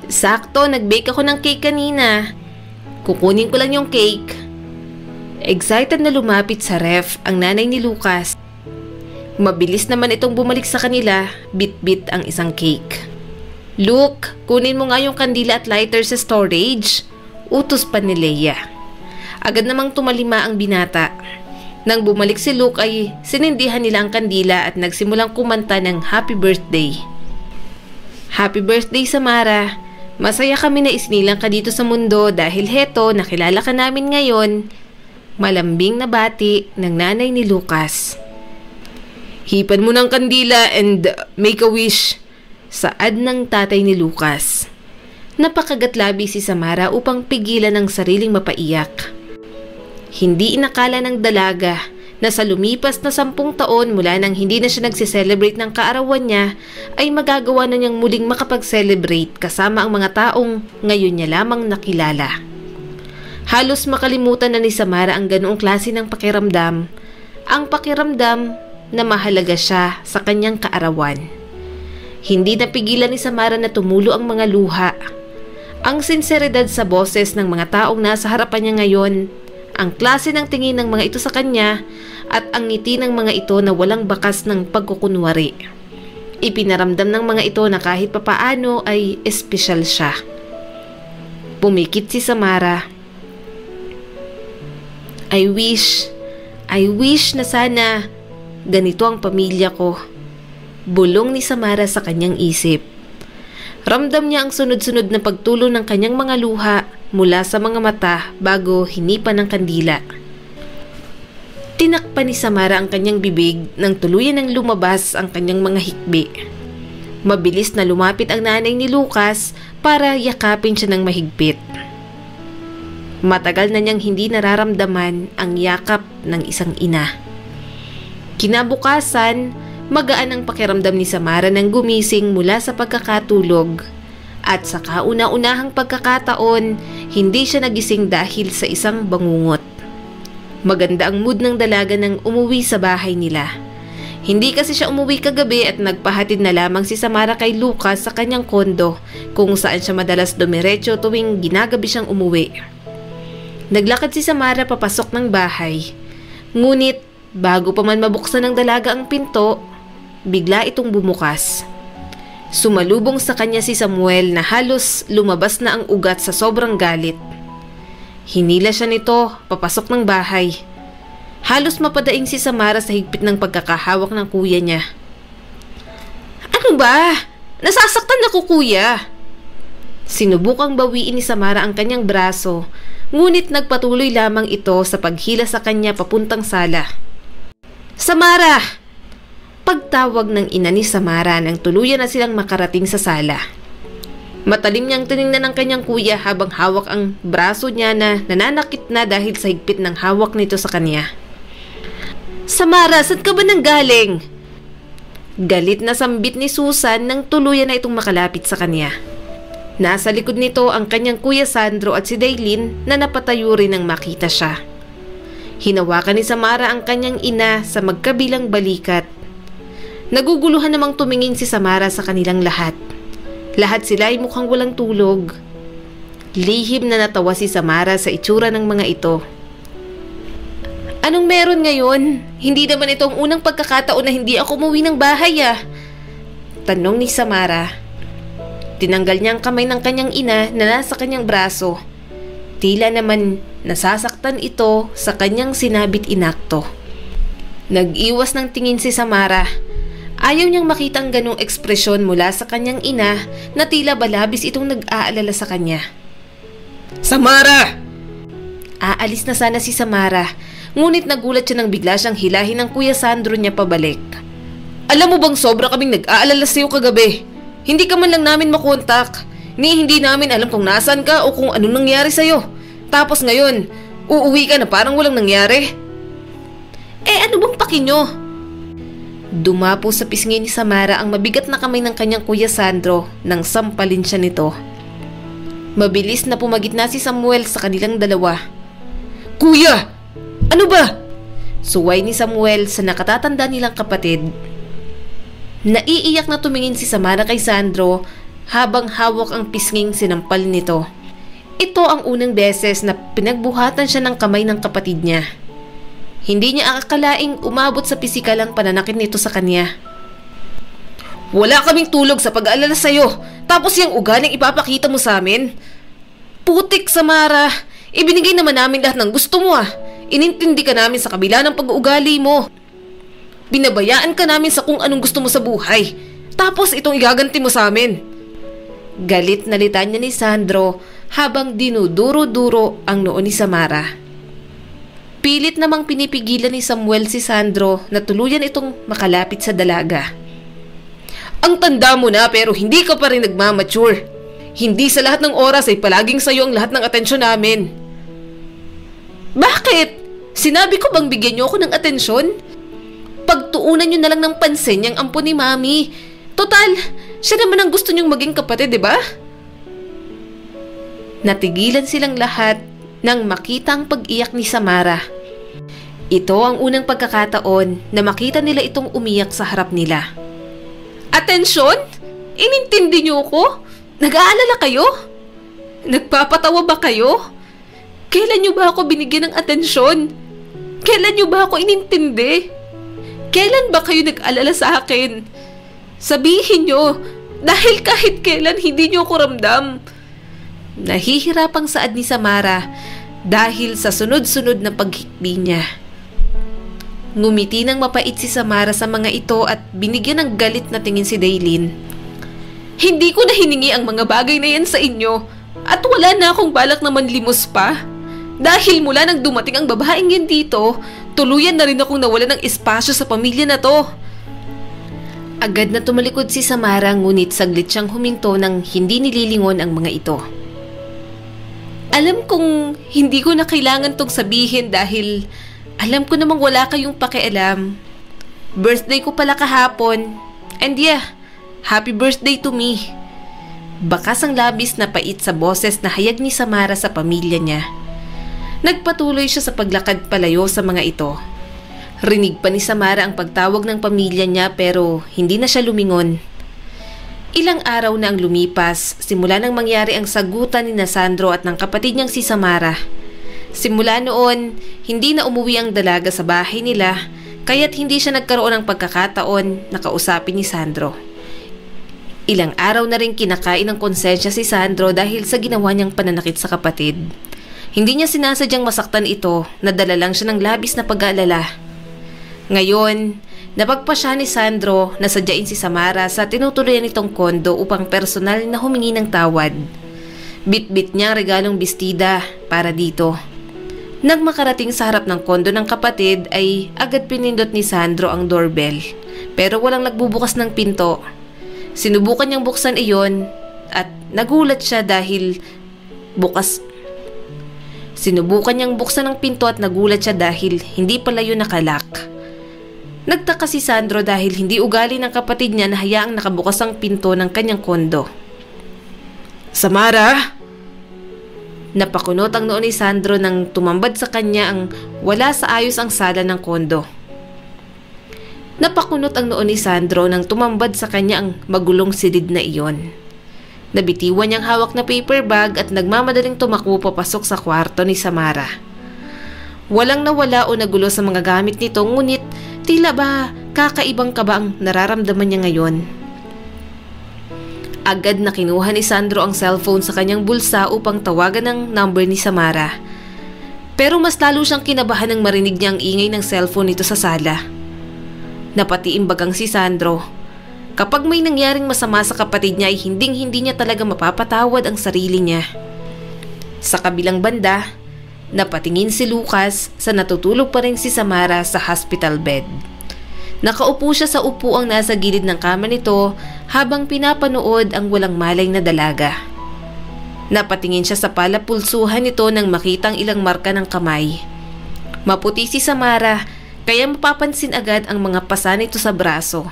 Sakto, nag-bake ako ng cake kanina. Kukunin ko lang yung cake. Excited na lumapit sa ref ang nanay ni Lucas. Mabilis naman itong bumalik sa kanila, bit-bit ang isang cake. Luke, kunin mo nga yung kandila at lighter sa storage. Utos pa ni Leia. Agad namang tumalima ang binata. Nang bumalik si Luke ay sinindihan nila ang kandila at nagsimulang kumanta ng happy birthday. Happy birthday, Samara. Masaya kami na isinilang ka dito sa mundo dahil heto nakilala ka namin ngayon. Malambing na bati ng nanay ni Lucas. Hipan mo ng kandila and make a wish. Saad ng tatay ni Lucas. Napakagatlabi si Samara upang pigilan ang sariling mapaiyak. Hindi inakala ng dalaga na sa lumipas na 10 taon mula nang hindi na siya nagsiselebrate ng kaarawan niya ay magagawa na niyang muling makapag-celebrate kasama ang mga taong ngayon niya lamang nakilala. Halos makalimutan na ni Samara ang ganoong klase ng pakiramdam, ang pakiramdam na mahalaga siya sa kanyang kaarawan. Hindi napigilan ni Samara na tumulo ang mga luha. Ang sinseridad sa boses ng mga taong nasa harapan niya ngayon, ang klase ng tingin ng mga ito sa kanya at ang ngiti ng mga ito na walang bakas ng pagkukunwari. Ipinaramdam ng mga ito na kahit papaano ay espesyal siya. Pumikit si Samara. I wish na sana ganito ang pamilya ko. Bulong ni Samara sa kanyang isip. Ramdam niya ang sunod-sunod na pagtulo ng kanyang mga luha mula sa mga mata bago hinipan ng kandila. Tinakpan ni Samara ang kanyang bibig nang tuluyan ng lumabas ang kanyang mga hikbi. Mabilis na lumapit ang nanay ni Lucas para yakapin siya ng mahigpit. Matagal na niyang hindi nararamdaman ang yakap ng isang ina. Kinabukasan, magaan ang pakiramdam ni Samara nang gumising mula sa pagkakatulog. At sa kauna-unahang pagkakataon, hindi siya nagising dahil sa isang bangungot. Maganda ang mood ng dalaga nang umuwi sa bahay nila. Hindi kasi siya umuwi kagabi at nagpahatid na lamang si Samara kay Lucas sa kanyang kondo kung saan siya madalas dumiretso tuwing ginagabi siyang umuwi. Naglakad si Samara papasok ng bahay. Ngunit bago pa man mabuksan ng dalaga ang pinto, bigla itong bumukas. Sumalubong sa kanya si Samuel na halos lumabas na ang ugat sa sobrang galit. Hinila siya nito papasok ng bahay. Halos mapadaing si Samara sa higpit ng pagkakahawak ng kuya niya. Ano ba? Nasasaktan ako, kuya. Sinubukang bawiin ni Samara ang kanyang braso, ngunit nagpatuloy lamang ito sa paghila sa kanya papuntang sala. Samara! Pagtawag ng ina ni Samara nang tuluyan na silang makarating sa sala. Matalim niyang tiningnan ng kanyang kuya habang hawak ang braso niya na nananakit na dahil sa higpit ng hawak nito sa kanya. Samara, saan ka ba nanggaling? Galit na sambit ni Susan nang tuluyan na itong makalapit sa kanya. Nasa likod nito ang kanyang kuya Sandro at si Daylin na napatayo rin nang makita siya. Hinawakan ni Samara ang kanyang ina sa magkabilang balikat. Naguguluhan namang tumingin si Samara sa kanilang lahat. Lahat sila ay mukhang walang tulog. Lihim na natawa si Samara sa itsura ng mga ito. Anong meron ngayon? Hindi naman ito ang unang pagkakataon na hindi ako umuwi ng bahay Tanong ni Samara. Tinanggal niya ang kamay ng kanyang ina na nasa kanyang braso. Tila naman nasasaktan ito sa kanyang sinabit inakto. Nag-iwas ng tingin si Samara. Ayaw niyang makita ang ganong ekspresyon mula sa kanyang ina na tila balabis itong nag-aalala sa kanya. Samara! Aalis na sana si Samara, ngunit nagulat siya nang bigla siyang hilahin ng kuya Sandro niya pabalik. Alam mo bang sobra kaming nag-aalala sa'yo kagabi? Hindi ka man lang namin makontak. Hindi namin alam kung nasan ka o kung anong nangyari sa'yo. Tapos ngayon, uuwi ka na parang walang nangyari. Ano bang paki nyo? Dumapo sa pisngi ni Samara ang mabigat na kamay ng kanyang kuya Sandro nang sampalin siya nito. Mabilis na pumagitna si Samuel sa kanilang dalawa. Kuya! Ano ba? Suway ni Samuel sa nakatatanda nilang kapatid. Naiiyak na tumingin si Samara kay Sandro habang hawak ang pisnging sinampal nito. Ito ang unang beses na pinagbuhatan siya ng kamay ng kapatid niya. Hindi niya akakalaing umabot sa pisikalang pananakit nito sa kanya. Wala kaming tulog sa pag-aalala sa'yo, tapos yung ugaling ipapakita mo sa amin. Putik, Samara. Ibinigay naman namin lahat ng gusto mo Inintindi ka namin sa kabila ng pag-uugali mo. Binabayaan ka namin sa kung anong gusto mo sa buhay. Tapos itong igaganti mo sa amin. Galit na litan niya ni Sandro habang dinuduro-duro ang noo ni Samara. Pilit namang pinipigilan ni Samuel si Sandro na tuluyan itong makalapit sa dalaga. Ang tanda mo na pero hindi ka pa rin nagmamature. Hindi sa lahat ng oras ay palaging sa'yo ang lahat ng atensyon namin. Bakit? Sinabi ko bang bigyan niyo ako ng atensyon? Pagtuunan niyo na lang ng pansin yung ampo ni Mami. Total, siya naman ang gusto niyong maging kapatid, di ba? Natigilan silang lahat nang makita ang pag-iyak ni Samara. Ito ang unang pagkakataon na makita nila itong umiyak sa harap nila. Atensyon? Inintindi niyo ko? Nag-aalala kayo? Nagpapatawa ba kayo? Kailan niyo ba ako binigyan ng atensyon? Kailan niyo ba ako inintindi? Kailan ba kayo nag-alala sa akin? Sabihin niyo, dahil kahit kailan hindi niyo ako ramdam. Nahihirapang saad ni Samara dahil sa sunod-sunod na paghikbi niya. Ngumiti ng mapait si Samara sa mga ito at binigyan ng galit na tingin si Daylin. Hindi ko na hiningi ang mga bagay na yan sa inyo at wala na akong balak na manlimos pa. Dahil mula nang dumating ang babaeng yan dito, tuluyan na rin akong nawala ng espasyo sa pamilya na to. Agad na tumalikod si Samara ngunit saglit siyang huminto nang hindi nililingon ang mga ito. Alam kong hindi ko na kailangan tong sabihin dahil alam ko namang wala kayong pakialam. Birthday ko pala kahapon. And yeah, happy birthday to me. Bakas ang labis na pait sa boses na hayag ni Samara sa pamilya niya. Nagpatuloy siya sa paglakad palayo sa mga ito. Rinig pa ni Samara ang pagtawag ng pamilya niya pero hindi na siya lumingon. Ilang araw na ang lumipas simula nang mangyari ang sagutan ni Sandro at ng kapatid niyang si Samara. Simula noon, hindi na umuwi ang dalaga sa bahay nila kaya't hindi siya nagkaroon ng pagkakataon na kausapin ni Sandro. Ilang araw na rin kinakain ng konsensya si Sandro dahil sa ginawa niyang pananakit sa kapatid. Hindi niya sinasadyang masaktan ito, nadala lang siya ng labis na pag-aalala. Ngayon, napagpasya ni Sandro na sadyain si Samara sa tinutuloyan nitong kondo upang personal na humingi ng tawad. Bit-bit niya ang regalong bestida para dito. Nang makarating sa harap ng kondo ng kapatid ay agad pinindot ni Sandro ang doorbell pero walang nagbubukas ng pinto. Sinubukan niyang buksan iyon at nagulat siya dahil Sinubukan niyang buksan ang pinto at nagulat siya dahil hindi pala yun nakalak. Nagtaka si Sandro dahil hindi ugali ng kapatid niya na hayaang nakabukas ang pinto ng kanyang kondo. Samara! Napakunot ang noo ni Sandro nang tumambad sa kanya ang wala sa ayos ang sala ng kondo. Napakunot ang noo ni Sandro nang tumambad sa kanya ang magulong silid na iyon. Nabitiwan niyang hawak na paper bag at nagmamadaling tumakbo papasok sa kwarto ni Samara. Walang nawala o nagulo sa mga gamit nito ngunit tila ba kakaibang kaba ang nararamdaman niya ngayon. Agad na kinuha ni Sandro ang cellphone sa kanyang bulsa upang tawagan ang number ni Samara. Pero mas lalo siyang kinabahan nang marinig niya ang ingay ng cellphone nito sa sala. Napatiimbagang si Sandro. Kapag may nangyaring masama sa kapatid niya ay hinding-hindi niya talaga mapapatawad ang sarili niya. Sa kabilang banda, napatingin si Lucas sa natutulog pa rin si Samara sa hospital bed. Nakaupo siya sa upuang nasa gilid ng kama nito habang pinapanood ang walang malay na dalaga. Napatingin siya sa palapulsuhan nito nang makitang ilang marka ng kamay. Maputi si Samara kaya mapapansin agad ang mga pasa nito sa braso.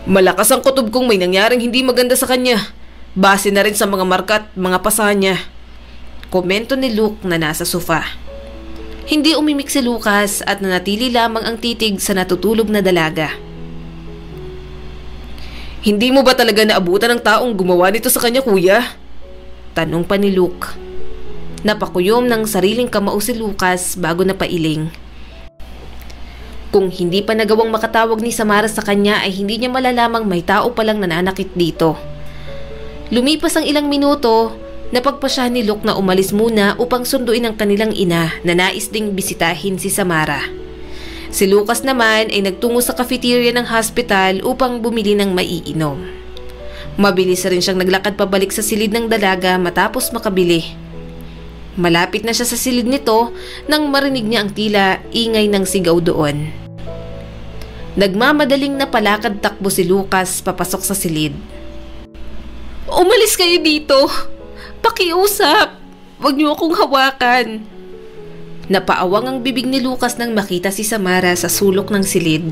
Malakas ang kutob kong may nangyaring hindi maganda sa kanya. Base na rin sa mga marka at mga pasa niya. Komento ni Luke na nasa sofa. Hindi umimik si Lucas at nanatili lamang ang titig sa natutulog na dalaga. Hindi mo ba talaga naabutan ng taong gumawa nito sa kanya, kuya? Tanong pa ni Luke. Napakuyom ng sariling kamao si Lucas bago napailing. Kung hindi pa nagawang makatawag ni Samara sa kanya ay hindi niya malalamang may tao palang nananakit dito. Lumipas ang ilang minuto, napagpasya ni Luke na umalis muna upang sunduin ang kanilang ina na nais ding bisitahin si Samara. Si Lucas naman ay nagtungo sa cafeteria ng hospital upang bumili ng maiinom. Mabilis rin siyang naglakad pabalik sa silid ng dalaga matapos makabili. Malapit na siya sa silid nito nang marinig niya ang tila ingay ng sigaw doon. Nagmamadaling napalakad takbo si Lucas papasok sa silid. Umalis kayo dito! Pakiusap! Huwag niyo akong hawakan! Napaawang ang bibig ni Lucas nang makita si Samara sa sulok ng silid.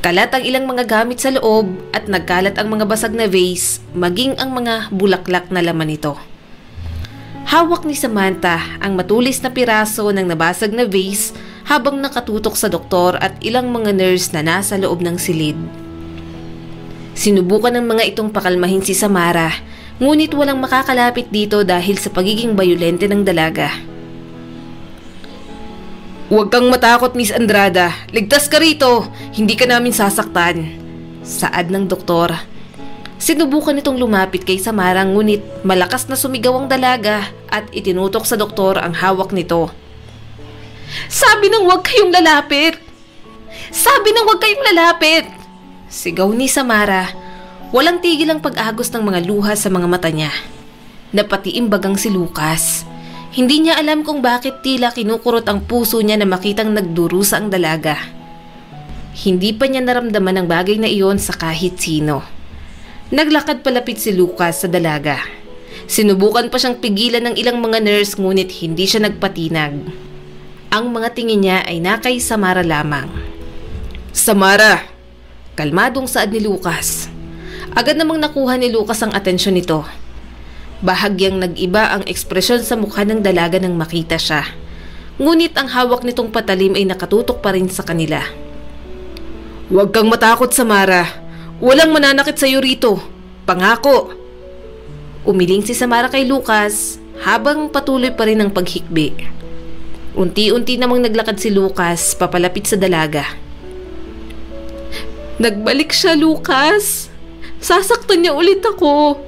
Kalat ang ilang mga gamit sa loob at nagkalat ang mga basag na vase, maging ang mga bulaklak na laman nito. Hawak ni Samantha ang matulis na piraso ng nabasag na vase habang nakatutok sa doktor at ilang mga nurse na nasa loob ng silid. Sinubukan ng mga itong pakalmahin si Samara, ngunit walang makakalapit dito dahil sa pagiging bayolente ng dalaga. Huwag kang matakot, Miss Andrada. Ligtas ka rito. Hindi ka namin sasaktan. Saad ng doktor. Sinubukan nitong lumapit kay Samara ngunit malakas na sumigaw ang dalaga at itinutok sa doktor ang hawak nito. Sabi nang huwag kayong lalapit! Sabi nang huwag kayong lalapit! Sigaw ni Samara. Walang tigil ang pag-agos ng mga luha sa mga mata niya. Napatiimbagang si Lucas. Hindi niya alam kung bakit tila kinukurot ang puso niya na makitang nagdurusa ang dalaga. Hindi pa niya naramdaman ang bagay na iyon sa kahit sino. Naglakad palapit si Lucas sa dalaga. Sinubukan pa siyang pigilan ng ilang mga nurse ngunit hindi siya nagpatinag. Ang mga tingin niya ay nakay Samara lamang. Samara! Kalmadong saad ni Lucas. Agad namang nakuha ni Lucas ang atensyon nito. Bahagyang nag-iba ang ekspresyon sa mukha ng dalaga nang makita siya. Ngunit ang hawak nitong patalim ay nakatutok pa rin sa kanila. Huwag kang matakot, Samara. Walang mananakit sa iyo rito. Pangako. Umiling si Samara kay Lucas habang patuloy pa rin ang paghikbi. Unti-unti namang naglakad si Lucas papalapit sa dalaga. Nagbalik siya, Lucas. Sasaktan niya ulit ako.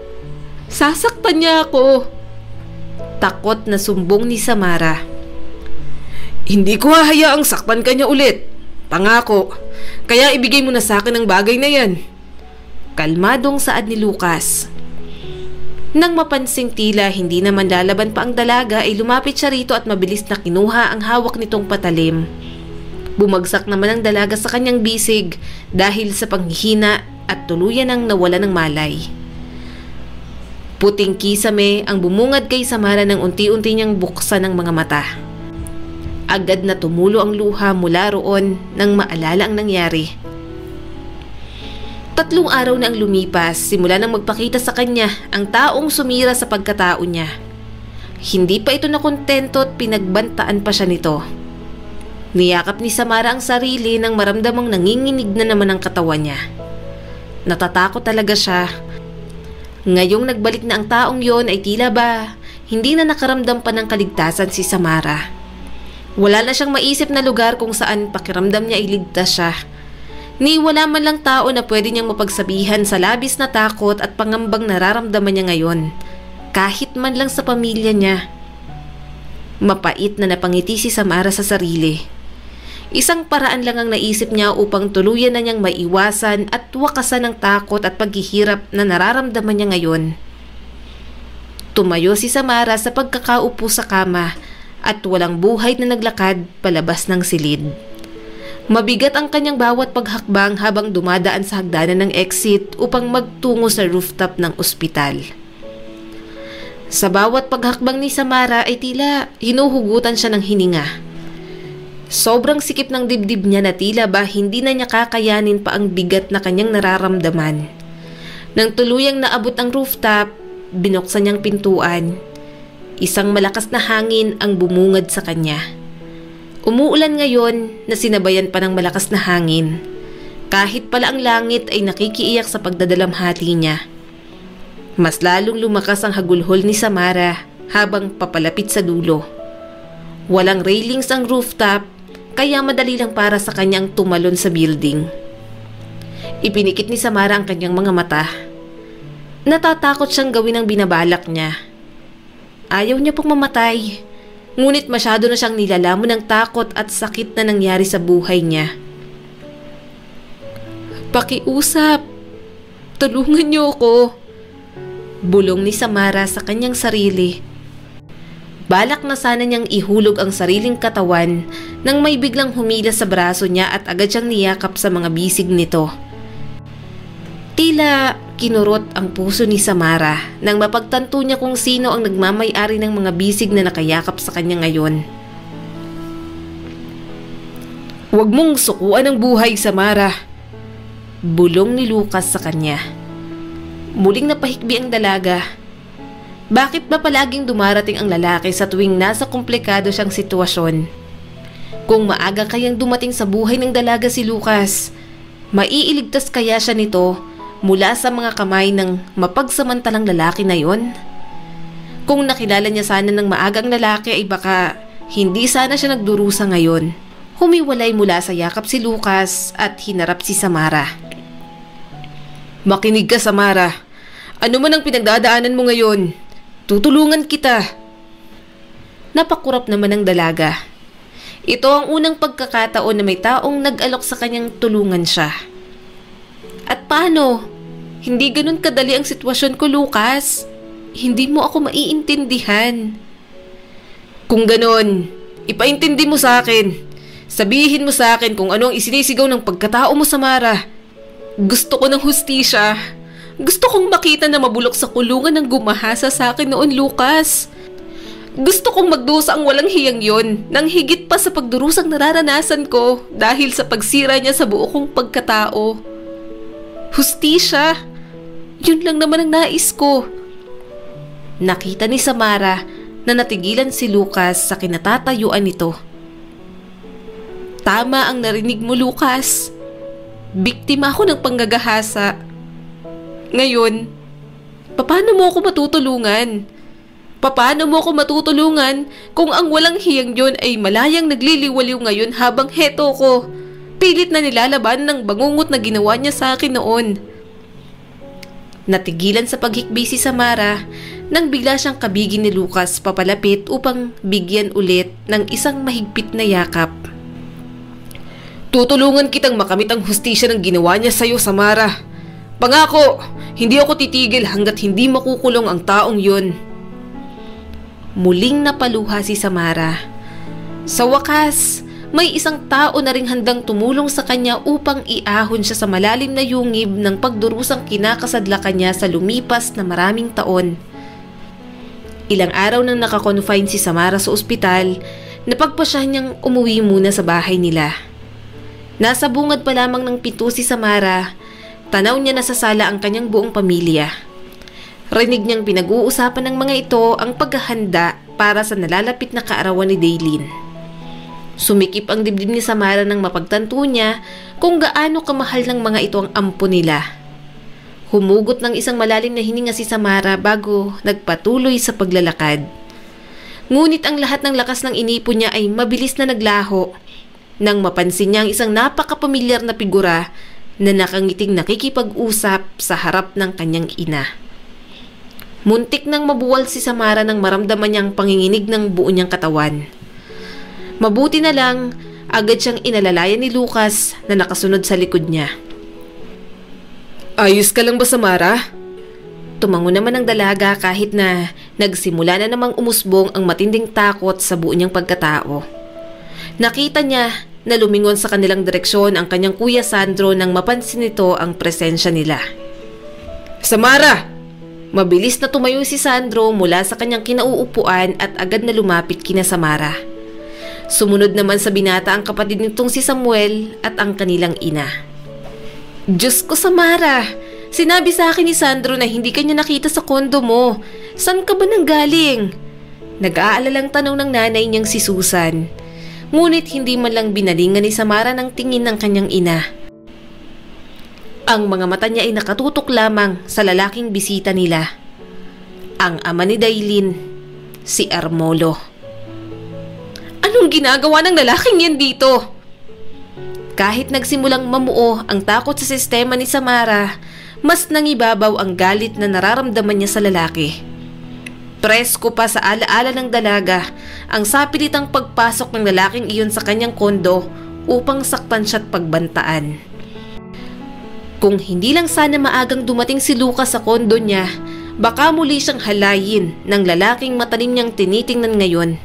Sasaktan niya ako. Takot na sumbong ni Samara. Hindi ko hahayaang saktan ka niya ulit. Pangako. Kaya ibigay mo na sa akin ang bagay na yan. Kalmadong saad ni Lucas. Nang mapansing tila hindi naman lalaban pa ang dalaga ay lumapit siya rito at mabilis na kinuha ang hawak nitong patalim. Bumagsak naman ang dalaga sa kanyang bisig dahil sa panghihina at tuluyan ang nawala ng malay. Puting kisame ang bumungad kay Samara nang unti-unti niyang buksan ang mga mata. Agad na tumulo ang luha mula roon nang maalala ang nangyari. 3 araw na ang lumipas simula nang magpakita sa kanya ang taong sumira sa pagkatao niya. Hindi pa ito nakontento at pinagbantaan pa siya nito. Niyakap ni Samara ang sarili nang maramdamang nanginginig na naman ang katawan niya. Natatakot talaga siya. Ngayong nagbalik na ang taong yon ay tila ba hindi na nakaramdam pa ng kaligtasan si Samara. Wala na siyang maisip na lugar kung saan pakiramdam niya ay ligtas siya. Ni wala man lang tao na pwede niyang mapagsabihan sa labis na takot at pangambang nararamdaman niya ngayon. Kahit man lang sa pamilya niya. Mapait na napangiti si Samara sa sarili. Isang paraan lang ang naisip niya upang tuluyan na niyang maiwasan at wakasan ang takot at paghihirap na nararamdaman niya ngayon. Tumayo si Samara sa pagkakaupo sa kama at walang buhay na naglakad palabas ng silid. Mabigat ang kanyang bawat paghakbang habang dumadaan sa hagdanan ng exit upang magtungo sa rooftop ng ospital. Sa bawat paghakbang ni Samara ay tila hinuhugutan siya ng hininga. Sobrang sikip ng dibdib niya na tila ba hindi na niya kakayanin pa ang bigat na kanyang nararamdaman. Nang tuluyang naabot ang rooftop, binuksan niyang pintuan. Isang malakas na hangin ang bumungad sa kanya. Umuulan ngayon na sinabayan pa ng malakas na hangin. Kahit pala ang langit ay nakikiiyak sa pagdadalamhati niya. Mas lalong lumakas ang hagulhol ni Samara habang papalapit sa dulo. Walang railings ang rooftop kaya madali lang para sa kanyang tumalon sa building. Ipinikit ni Samara ang kanyang mga mata. Natatakot siyang gawin ang binabalak niya. Ayaw niya pong mamatay, ngunit masyado na siyang nilalamon ng takot at sakit na nangyari sa buhay niya. Pakiusap, tulungan niyo ako. Bulong ni Samara sa kanyang sarili. Balak na sana niyang ihulog ang sariling katawan nang may biglang humila sa braso niya at agad siyang niyakap sa mga bisig nito. Tila kinurot ang puso ni Samara nang mapagtanto niya kung sino ang nagmamay-ari ng mga bisig na nakayakap sa kanya ngayon. "Huwag mong sukuan ang buhay, Samara," bulong ni Lucas sa kanya. Muling napahikbi ang dalaga. Bakit ba palaging dumarating ang lalaki sa tuwing nasa komplikado siyang sitwasyon? Kung maaga kayang dumating sa buhay ng dalaga si Lucas, maiiligtas kaya siya nito mula sa mga kamay ng mapagsamantalang lalaki na yon? Kung nakilala niya sana ng maaga ang lalaki ay baka hindi sana siya nagdurusa ngayon. Humiwalay mula sa yakap si Lucas at hinarap si Samara. "Makinig ka, Samara. Ano man ang pinagdadaanan mo ngayon, tutulungan kita." Napakurap naman ang dalaga. Ito ang unang pagkakataon na may taong nag-alok sa kanyang tulungan siya. "At paano? Hindi ganun kadali ang sitwasyon ko, Lucas. Hindi mo ako maiintindihan." "Kung ganun, ipaintindi mo sa akin. Sabihin mo sa akin kung ano ang isinisigaw ng pagkatao mo, Samara. Gusto ko ng hustisya. Gusto kong makita na mabulok sa kulungan ng gumahasa sa akin noon, Lucas. Gusto kong magdusa ang walang hiyang yon nang higit pa sa pagdurusang nararanasan ko dahil sa pagsira niya sa buo kong pagkatao. Hustisya. Yun lang naman ang nais ko." Nakita ni Samara na natigilan si Lucas sa kinatatayuan nito. "Tama ang narinig mo, Lucas. Biktima ako ng panggagahasa. Ngayon, paano mo ako matutulungan? Paano mo ako matutulungan kung ang walang hiyang yun ay malayang nagliliwaliw ngayon habang heto ko, pilit na nilalaban ng bangungot na ginawa niya sa akin noon?" Natigilan sa paghikbi si Samara nang bigla siyang kabigin ni Lucas papalapit upang bigyan ulit ng isang mahigpit na yakap. "Tutulungan kitang makamit ang hustisya ng ginawa niya sa'yo, Samara. Pangako, hindi ako titigil hanggat hindi makukulong ang taong yun." Muling napaluha si Samara. Sa wakas, may isang tao na ring handang tumulong sa kanya upang iahon siya sa malalim na yungib ng pagdurusang kinakasadlakan niya sa lumipas na maraming taon. Ilang araw nang nakakonfine si Samara sa ospital, napagpasya niyang umuwi muna sa bahay nila. Nasa bungad pa lamang ng pinto si Samara, tanaw niya na sa sala ang kanyang buong pamilya. Rinig niyang pinag-uusapan ng mga ito ang paghahanda para sa nalalapit na kaarawan ni Daylin. Sumikip ang dibdib ni Samara nang mapagtanto niya kung gaano kamahal ng mga ito ang ampo nila. Humugot ng isang malalim na hininga si Samara bago nagpatuloy sa paglalakad. Ngunit ang lahat ng lakas ng inipon niya ay mabilis na naglaho nang mapansin niya ang isang napakapamilyar na figura na nakangiting nakikipag-usap sa harap ng kanyang ina. Muntik nang mabuwal si Samara nang maramdaman niyang panginginig ng buo niyang katawan. Mabuti na lang, agad siyang inalalayan ni Lucas na nakasunod sa likod niya. "Ayos ka lang ba, Samara?" Tumango naman ang dalaga kahit na nagsimula na namang umusbong ang matinding takot sa buo niyang pagkatao. Nakita niya na lumingon sa kanilang direksyon ang kanyang kuya Sandro nang mapansin nito ang presensya nila. "Samara!" Mabilis na tumayo si Sandro mula sa kanyang kinauupuan at agad na lumapit kina Samara. Sumunod naman sa binata ang kapatid nitong si Samuel at ang kanilang ina. "Diyos ko, Samara! Sinabi sa akin ni Sandro na hindi kanya nakita sa kondo mo. Saan ka ba nanggaling?" Nag-aalalang tanong ng nanay niyang si Susan. Ngunit hindi man lang binalingan ni Samara ng tingin ng kanyang ina. Ang mga mata niya ay nakatutok lamang sa lalaking bisita nila. Ang ama ni Dailin, si Armolo. Anong ginagawa ng lalaking yan dito? Kahit nagsimulang mamuo ang takot sa sistema ni Samara, mas nangibabaw ang galit na nararamdaman niya sa lalaki. Presko pa sa alaala ng dalaga ang sapilitang pagpasok ng lalaking iyon sa kanyang kondo upang saktan siya at pagbantaan. Kung hindi lang sana maagang dumating si Lucas sa kondo niya, baka muli siyang halayin ng lalaking matalim niyang tinitingnan ngayon.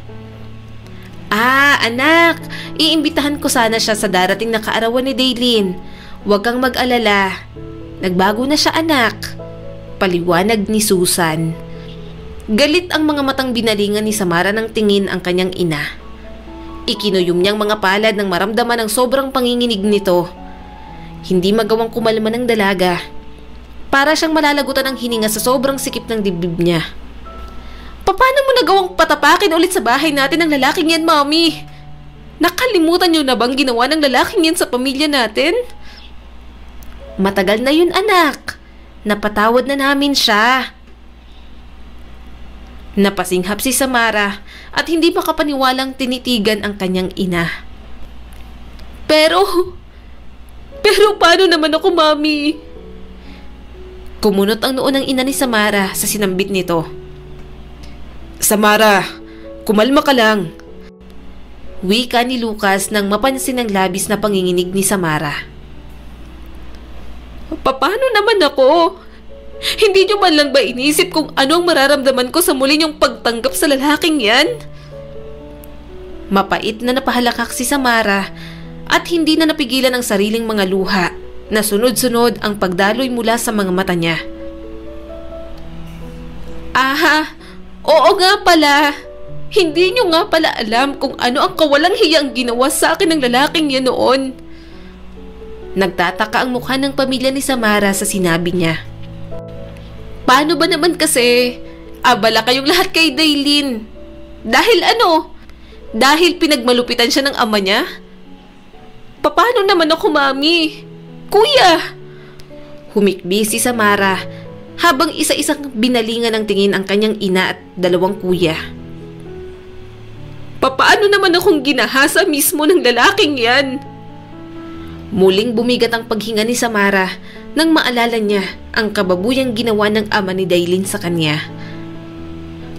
Anak, iimbitahan ko sana siya sa darating na kaarawan ni Dailin. Huwag kang mag-alala. Nagbago na siya, anak. Paliwanag ni Susan. Galit ang mga matang binalingan ni Samara ng tingin ang kanyang ina. Ikinuyom niyang mga palad nang maramdaman ang sobrang panginginig nito. Hindi magawang kumalma ng dalaga. Para siyang malalagutan ng hininga sa sobrang sikip ng dibdib niya. Paano mo nagawang patapakin ulit sa bahay natin ang lalaking yan, Mami? Nakalimutan niyo na bang ginawa ng lalaking yan sa pamilya natin? Matagal na yun, anak. Napatawad na namin siya. Napasinghap si Samara at hindi makapaniwalang tinitigan ang kanyang ina. Pero paano naman ako, Mami? Kumunot ang noo ng ina ni Samara sa sinambit nito. Samara, kumalma ka lang. Wika ni Lucas nang mapansin ang labis na panginginig ni Samara. Paano naman ako? Hindi niyo man lang ba inisip kung ano ang mararamdaman ko sa muli niyong pagtanggap sa lalaking yan? Mapait na napahalakak si Samara at hindi na napigilan ang sariling mga luha na sunod-sunod ang pagdaloy mula sa mga mata niya. Oo nga pala. Hindi niyo nga pala alam kung ano ang kawalang hiyang ginawa sa akin ng lalaking yan noon. Nagtataka ang mukha ng pamilya ni Samara sa sinabi niya. Paano ba naman kasi? Abala kayong lahat kay Dailin. Dahil ano? Dahil pinagmalupitan siya ng ama niya? Paano naman ako, Mami? Kuya! Humikbi si Samara habang isa-isang binalingan ng tingin ang kanyang ina at dalawang kuya. Paano naman akong ginahasa mismo ng lalaking yan? Muling bumigat ang paghinga ni Samara nang maalala niya ang kababuyang ginawa ng ama ni Dailin sa kanya.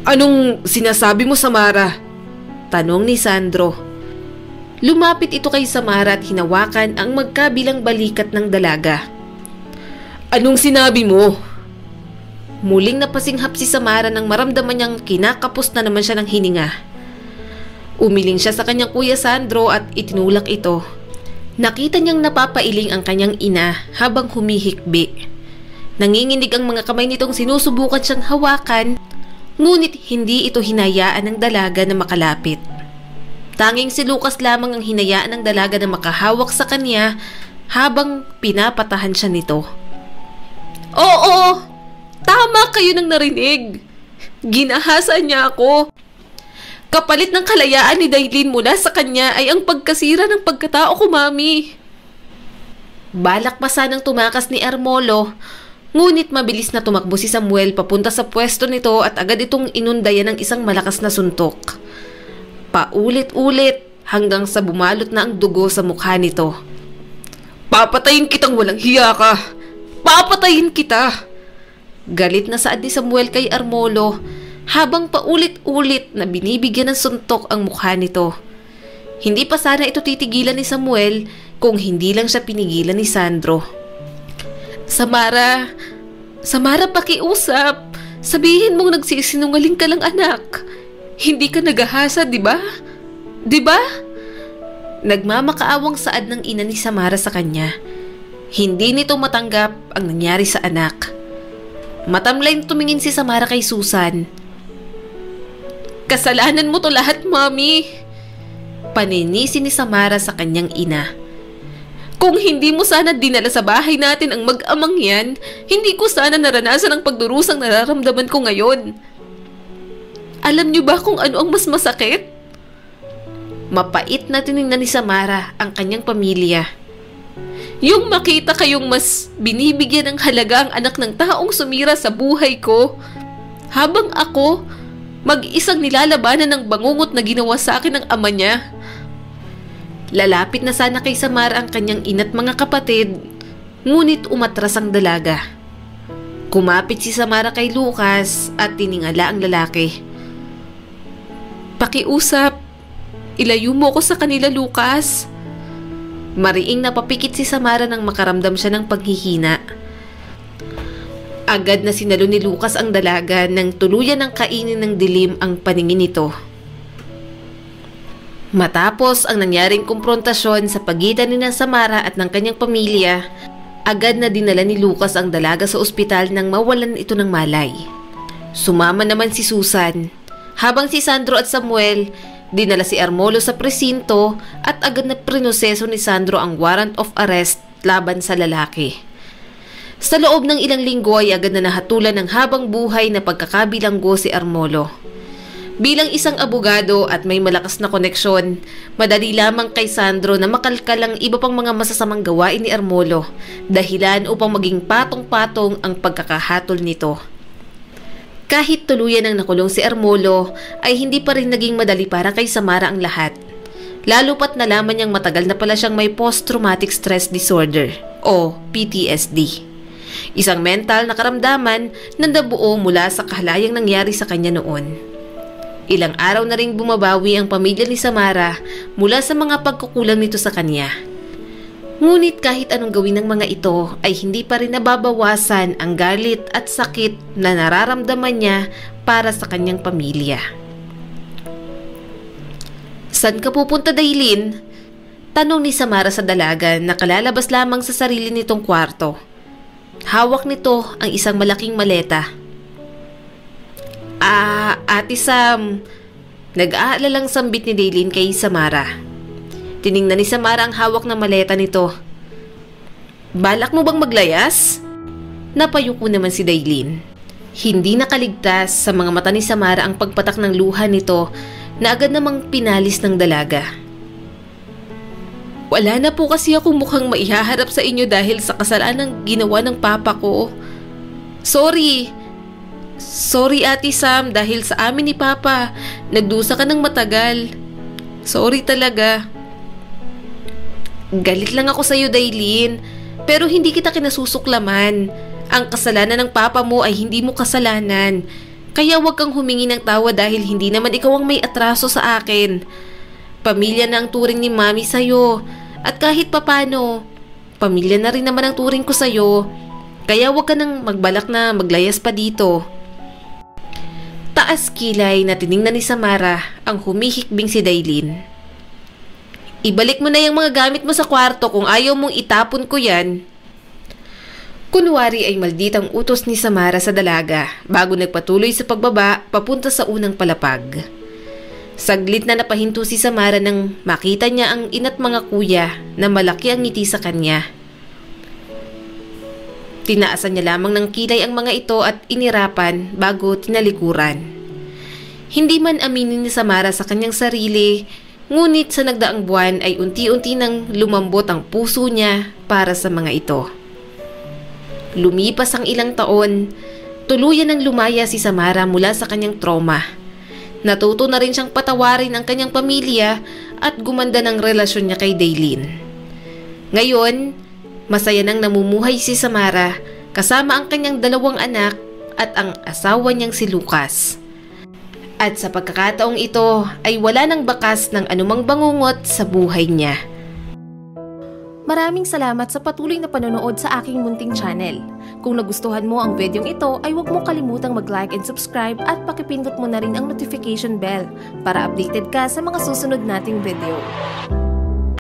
Anong sinasabi mo, Samara? Tanong ni Sandro. Lumapit ito kay Samara at hinawakan ang magkabilang balikat ng dalaga. Anong sinabi mo? Muling napasinghap si Samara nang maramdaman niyang kinakapos na naman siya ng hininga. Umiling siya sa kanyang kuya Sandro at itinulak ito. Nakita niyang napapailing ang kanyang ina habang humihikbi. Nanginginig ang mga kamay nitong sinusubukan siyang hawakan, ngunit hindi ito hinayaan ng dalaga na makalapit. Tanging si Lucas lamang ang hinayaan ng dalaga na makahawak sa kanya habang pinapatahan siya nito. Oo! Tama kayo nang narinig! Ginahasa niya ako! Kapalit ng kalayaan ni Dailin mula sa kanya ay ang pagkasira ng pagkatao ko, Mami. Balak pa sanang tumakas ni Armolo, ngunit mabilis na tumakbo si Samuel papunta sa pwesto nito at agad itong inundayan ng isang malakas na suntok. Paulit-ulit hanggang sa bumalot na ang dugo sa mukha nito. Papatayin kitang walang hiya ka! Papatayin kita! Galit na saad ni Samuel kay Armolo habang paulit-ulit na binibigyan ng suntok ang mukha nito. Hindi pa sana ito titigilan ni Samuel kung hindi lang siya pinigilan ni Sandro. Samara, pakiusap. Sabihin mong nagsisinungaling ka lang, anak. Hindi ka nagahasa, di ba? Di ba? Nagmamakaawang saad ng ina ni Samara sa kanya. Hindi nito matanggap ang nangyari sa anak. Matamlay tumingin si Samara kay Susan. "Kasalanan mo to lahat, Mami." Paninisi ni Samara sa kanyang ina. "Kung hindi mo sana dinala sa bahay natin ang mag-amang yan, hindi ko sana naranasan ang pagdurusang nararamdaman ko ngayon. Alam niyo ba kung ano ang mas masakit?" Mapait na tiningnan ni Samara ang kanyang pamilya. "Yung makita kayong mas binibigyan ng halaga ang anak ng taong sumira sa buhay ko, habang ako, mag-isang nilalabanan ng bangungot na ginawa sa akin ng ama niya." Lalapit na sana kay Samara ang kanyang ina't mga kapatid, ngunit umatras ang dalaga. Kumapit si Samara kay Lucas at tiningala ang lalaki. "Pakiusap, ilayo mo ko sa kanila, Lucas." Mariing napapikit si Samara nang makaramdam siya ng paghihina. Agad na sinalo ni Lucas ang dalaga nang tuluyan ng kainin ng dilim ang paningin nito. Matapos ang nangyaring kumprontasyon sa pagitan ni Samara at ng kanyang pamilya, agad na dinala ni Lucas ang dalaga sa ospital nang mawalan ito ng malay. Sumama naman si Susan, habang si Sandro at Samuel dinala si Armolo sa presinto at agad na prinoseso ni Sandro ang warrant of arrest laban sa lalaki. Sa loob ng ilang linggo ay agad na nahatulan ng habang buhay na pagkakabilanggo si Armolo. Bilang isang abogado at may malakas na koneksyon, madali lamang kay Sandro na makalkal ang iba pang mga masasamang gawain ni Armolo, dahilan upang maging patong-patong ang pagkakahatol nito. Kahit tuluyan ang nakulong si Armolo, ay hindi pa rin naging madali para kay Samara ang lahat. Lalo pat nalaman niyang matagal na pala siyang may post-traumatic stress disorder o PTSD. Isang mental na karamdaman na nabuo mula sa kahalayang nangyari sa kanya noon. Ilang araw na ring bumabawi ang pamilya ni Samara mula sa mga pagkukulang nito sa kanya. Ngunit kahit anong gawin ng mga ito ay hindi pa rin nababawasan ang galit at sakit na nararamdaman niya para sa kanyang pamilya. "Saan ka pupunta, Daylin?" Tanong ni Samara sa dalaga na kalalabas lamang sa sarili nitong kwarto. Hawak nito ang isang malaking maleta. Ate Sam," nag-aalalang sambit ni Daylin kay Samara. Tiningnan ni Samara ang hawak na maleta nito. "Balak mo bang maglayas?" Napayuko naman si Daylin. Hindi nakaligtas sa mga mata ni Samara ang pagpatak ng luha nito na agad namang pinalis ng dalaga. "Wala na po kasi ako mukhang maihaharap sa inyo dahil sa kasalanang ginawa ng papa ko. Sorry Ate Sam, dahil sa amin ni Papa, nagdusa ka ng matagal. Sorry talaga." "Galit lang ako sa'yo, Daylin, pero hindi kita kinasusuklaman. Ang kasalanan ng papa mo ay hindi mo kasalanan. Kaya huwag kang humingi ng tawa dahil hindi naman ikaw ang may atraso sa akin. Pamilya na ang turing ni Mami sa'yo, at kahit papano, pamilya na rin naman ang turing ko sa'yo. Kaya huwag ka nang magbalak na maglayas pa dito." Taas kilay na tiningnan ni Samara ang humihikbing si Daylin. "Ibalik mo na yung mga gamit mo sa kwarto kung ayaw mong itapon ko yan." Kunwari ay malditang utos ni Samara sa dalaga bago nagpatuloy sa pagbaba papunta sa unang palapag. Saglit na napahinto si Samara nang makita niya ang ina't mga kuya na malaki ang ngiti sa kanya. Tinaasan niya lamang ng kilay ang mga ito at inirapan bago tinalikuran. Hindi man aminin ni Samara sa kanyang sarili, ngunit sa nagdaang buwan ay unti-unti nang lumambot ang puso niya para sa mga ito. Lumipas ang ilang taon, tuluyan nang lumaya si Samara mula sa kanyang trauma. Natuto na rin siyang patawarin ang kanyang pamilya at gumanda ng relasyon niya kay Daylin. Ngayon, masaya nang namumuhay si Samara kasama ang kanyang 2 anak at ang asawa niyang si Lucas. At sa pagkakataong ito ay wala nang bakas ng anumang bangungot sa buhay niya. Maraming salamat sa patuloy na panonood sa aking munting channel. Kung nagustuhan mo ang videong ito ay huwag mo kalimutang mag-like and subscribe at pakipindot mo na rin ang notification bell para updated ka sa mga susunod nating video.